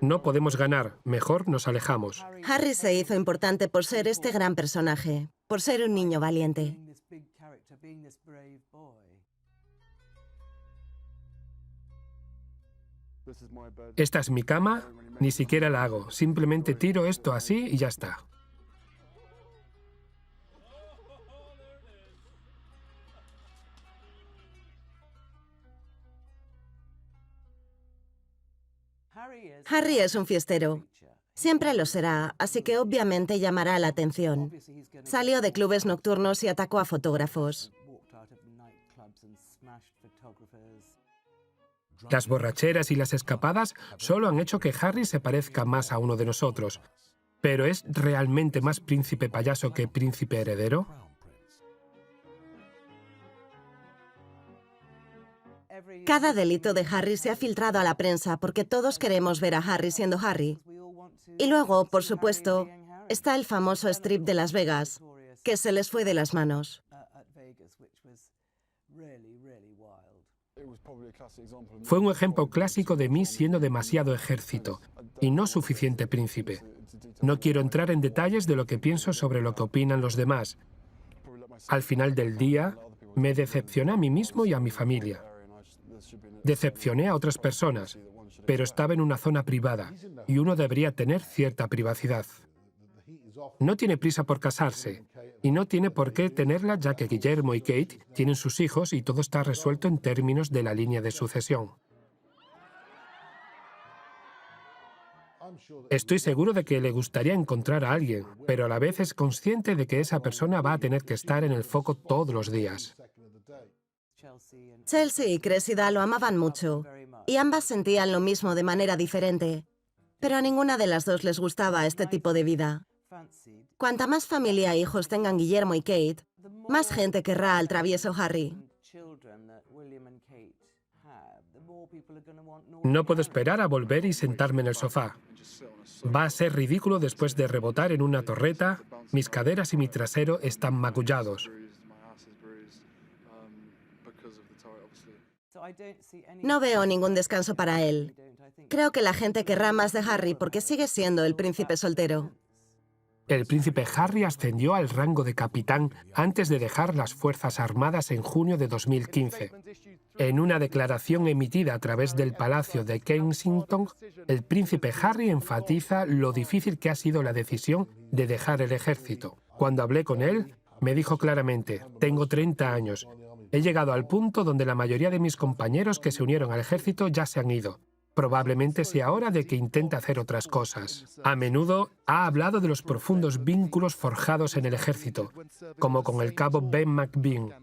no podemos ganar, mejor nos alejamos. Harry se hizo importante por ser este gran personaje, por ser un niño valiente. Esta es mi cama, ni siquiera la hago, simplemente tiro esto así y ya está. Harry es un fiestero. Siempre lo será, así que obviamente llamará la atención. Salió de clubes nocturnos y atacó a fotógrafos. Las borracheras y las escapadas solo han hecho que Harry se parezca más a uno de nosotros. ¿Pero es realmente más príncipe payaso que príncipe heredero? Cada delito de Harry se ha filtrado a la prensa porque todos queremos ver a Harry siendo Harry. Y luego, por supuesto, está el famoso strip de Las Vegas, que se les fue de las manos. Fue un ejemplo clásico de mí siendo demasiado ejército y no suficiente príncipe. No quiero entrar en detalles de lo que pienso sobre lo que opinan los demás. Al final del día, me decepcioné a mí mismo y a mi familia. Decepcioné a otras personas. pero estaba en una zona privada, y uno debería tener cierta privacidad. No tiene prisa por casarse, y no tiene por qué tenerla ya que Guillermo y Kate tienen sus hijos y todo está resuelto en términos de la línea de sucesión. Estoy seguro de que le gustaría encontrar a alguien, pero a la vez es consciente de que esa persona va a tener que estar en el foco todos los días. Chelsea y Cressida lo amaban mucho, y ambas sentían lo mismo de manera diferente, pero a ninguna de las dos les gustaba este tipo de vida. Cuanta más familia e hijos tengan Guillermo y Kate, más gente querrá al travieso Harry. No puedo esperar a volver y sentarme en el sofá. Va a ser ridículo después de rebotar en una torreta. Mis caderas y mi trasero están magullados. No veo ningún descanso para él. Creo que la gente querrá más de Harry porque sigue siendo el príncipe soltero. El príncipe Harry ascendió al rango de capitán antes de dejar las Fuerzas Armadas en junio de 2015. En una declaración emitida a través del Palacio de Kensington, el príncipe Harry enfatiza lo difícil que ha sido la decisión de dejar el ejército. Cuando hablé con él, me dijo claramente: tengo 30 años. He llegado al punto donde la mayoría de mis compañeros que se unieron al ejército ya se han ido. Probablemente sea hora de que intente hacer otras cosas. A menudo ha hablado de los profundos vínculos forjados en el ejército, como con el cabo Ben McBean,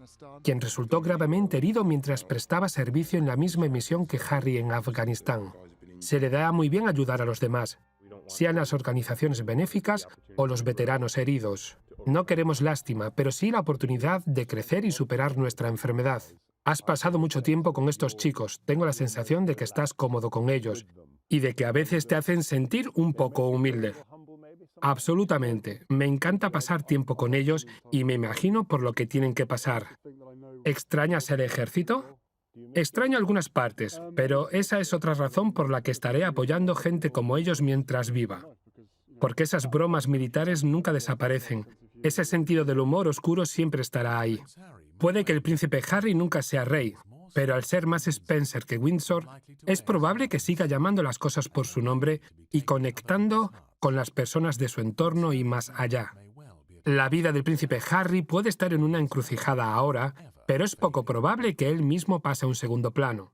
quien resultó gravemente herido mientras prestaba servicio en la misma misión que Harry en Afganistán. Se le da muy bien ayudar a los demás, sean las organizaciones benéficas o los veteranos heridos. No queremos lástima, pero sí la oportunidad de crecer y superar nuestra enfermedad. Has pasado mucho tiempo con estos chicos. Tengo la sensación de que estás cómodo con ellos y de que a veces te hacen sentir un poco humilde. Absolutamente. Me encanta pasar tiempo con ellos y me imagino por lo que tienen que pasar. ¿Extrañas el ejército? Extraño algunas partes, pero esa es otra razón por la que estaré apoyando gente como ellos mientras viva. Porque esas bromas militares nunca desaparecen. Ese sentido del humor oscuro siempre estará ahí. Puede que el príncipe Harry nunca sea rey, pero al ser más Spencer que Windsor, es probable que siga llamando las cosas por su nombre y conectando con las personas de su entorno y más allá. La vida del príncipe Harry puede estar en una encrucijada ahora, pero es poco probable que él mismo pase a un segundo plano.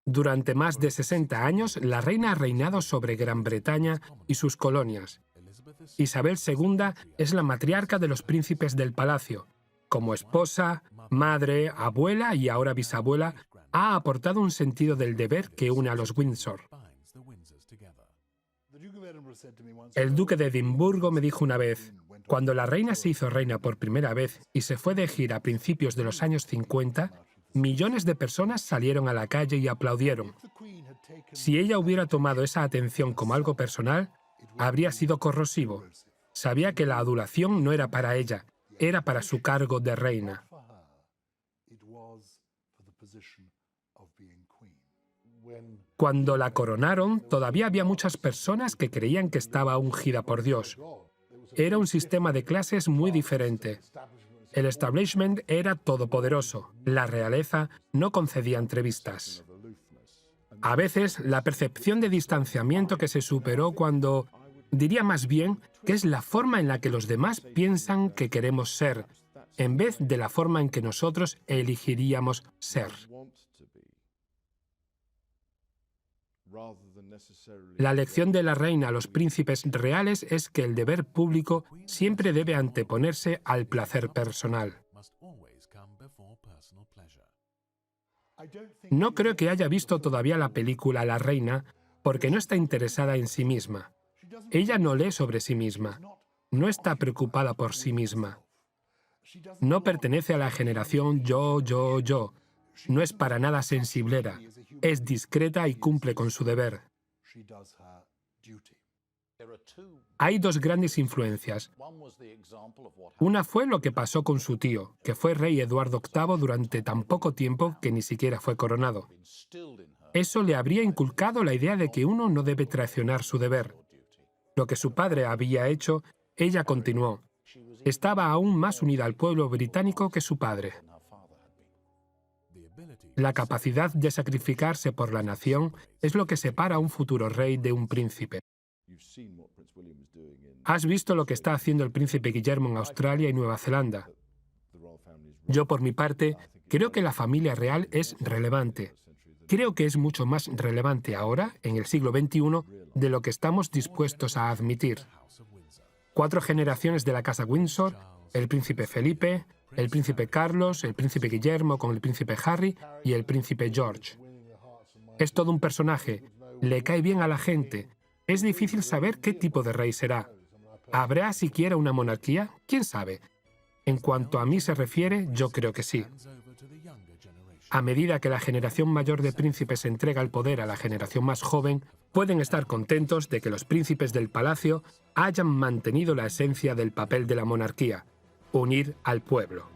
Durante más de 60 años, la reina ha reinado sobre Gran Bretaña y sus colonias. Isabel II es la matriarca de los príncipes del palacio. Como esposa, madre, abuela y ahora bisabuela, ha aportado un sentido del deber que une a los Windsor. El duque de Edimburgo me dijo una vez: cuando la reina se hizo reina por primera vez y se fue de gira a principios de los años 50, millones de personas salieron a la calle y aplaudieron. Si ella hubiera tomado esa atención como algo personal, habría sido corrosivo. Sabía que la adulación no era para ella, era para su cargo de reina. Cuando la coronaron, todavía había muchas personas que creían que estaba ungida por Dios. Era un sistema de clases muy diferente. El establishment era todopoderoso. La realeza no concedía entrevistas. A veces, la percepción de distanciamiento que se superó cuando, diría más bien, que es la forma en la que los demás piensan que queremos ser, en vez de la forma en que nosotros elegiríamos ser. La lección de la reina a los príncipes reales es que el deber público siempre debe anteponerse al placer personal. No creo que haya visto todavía la película La Reina porque no está interesada en sí misma. Ella no lee sobre sí misma. No está preocupada por sí misma. No pertenece a la generación yo. No es para nada sensiblera. Es discreta y cumple con su deber. Hay dos grandes influencias. Una fue lo que pasó con su tío, que fue rey Eduardo VIII durante tan poco tiempo que ni siquiera fue coronado. Eso le habría inculcado la idea de que uno no debe traicionar su deber. Lo que su padre había hecho, ella continuó. Estaba aún más unida al pueblo británico que su padre. La capacidad de sacrificarse por la nación es lo que separa a un futuro rey de un príncipe. Has visto lo que está haciendo el príncipe Guillermo en Australia y Nueva Zelanda. Yo, por mi parte, creo que la familia real es relevante. Creo que es mucho más relevante ahora, en el siglo XXI, de lo que estamos dispuestos a admitir. 4 generaciones de la Casa Windsor, el príncipe Felipe, el príncipe Carlos, el príncipe Guillermo con el príncipe Harry y el príncipe George. Es todo un personaje, le cae bien a la gente. Es difícil saber qué tipo de rey será. ¿Habrá siquiera una monarquía? ¿Quién sabe? En cuanto a mí se refiere, yo creo que sí. A medida que la generación mayor de príncipes entrega el poder a la generación más joven, pueden estar contentos de que los príncipes del palacio hayan mantenido la esencia del papel de la monarquía: unir al pueblo.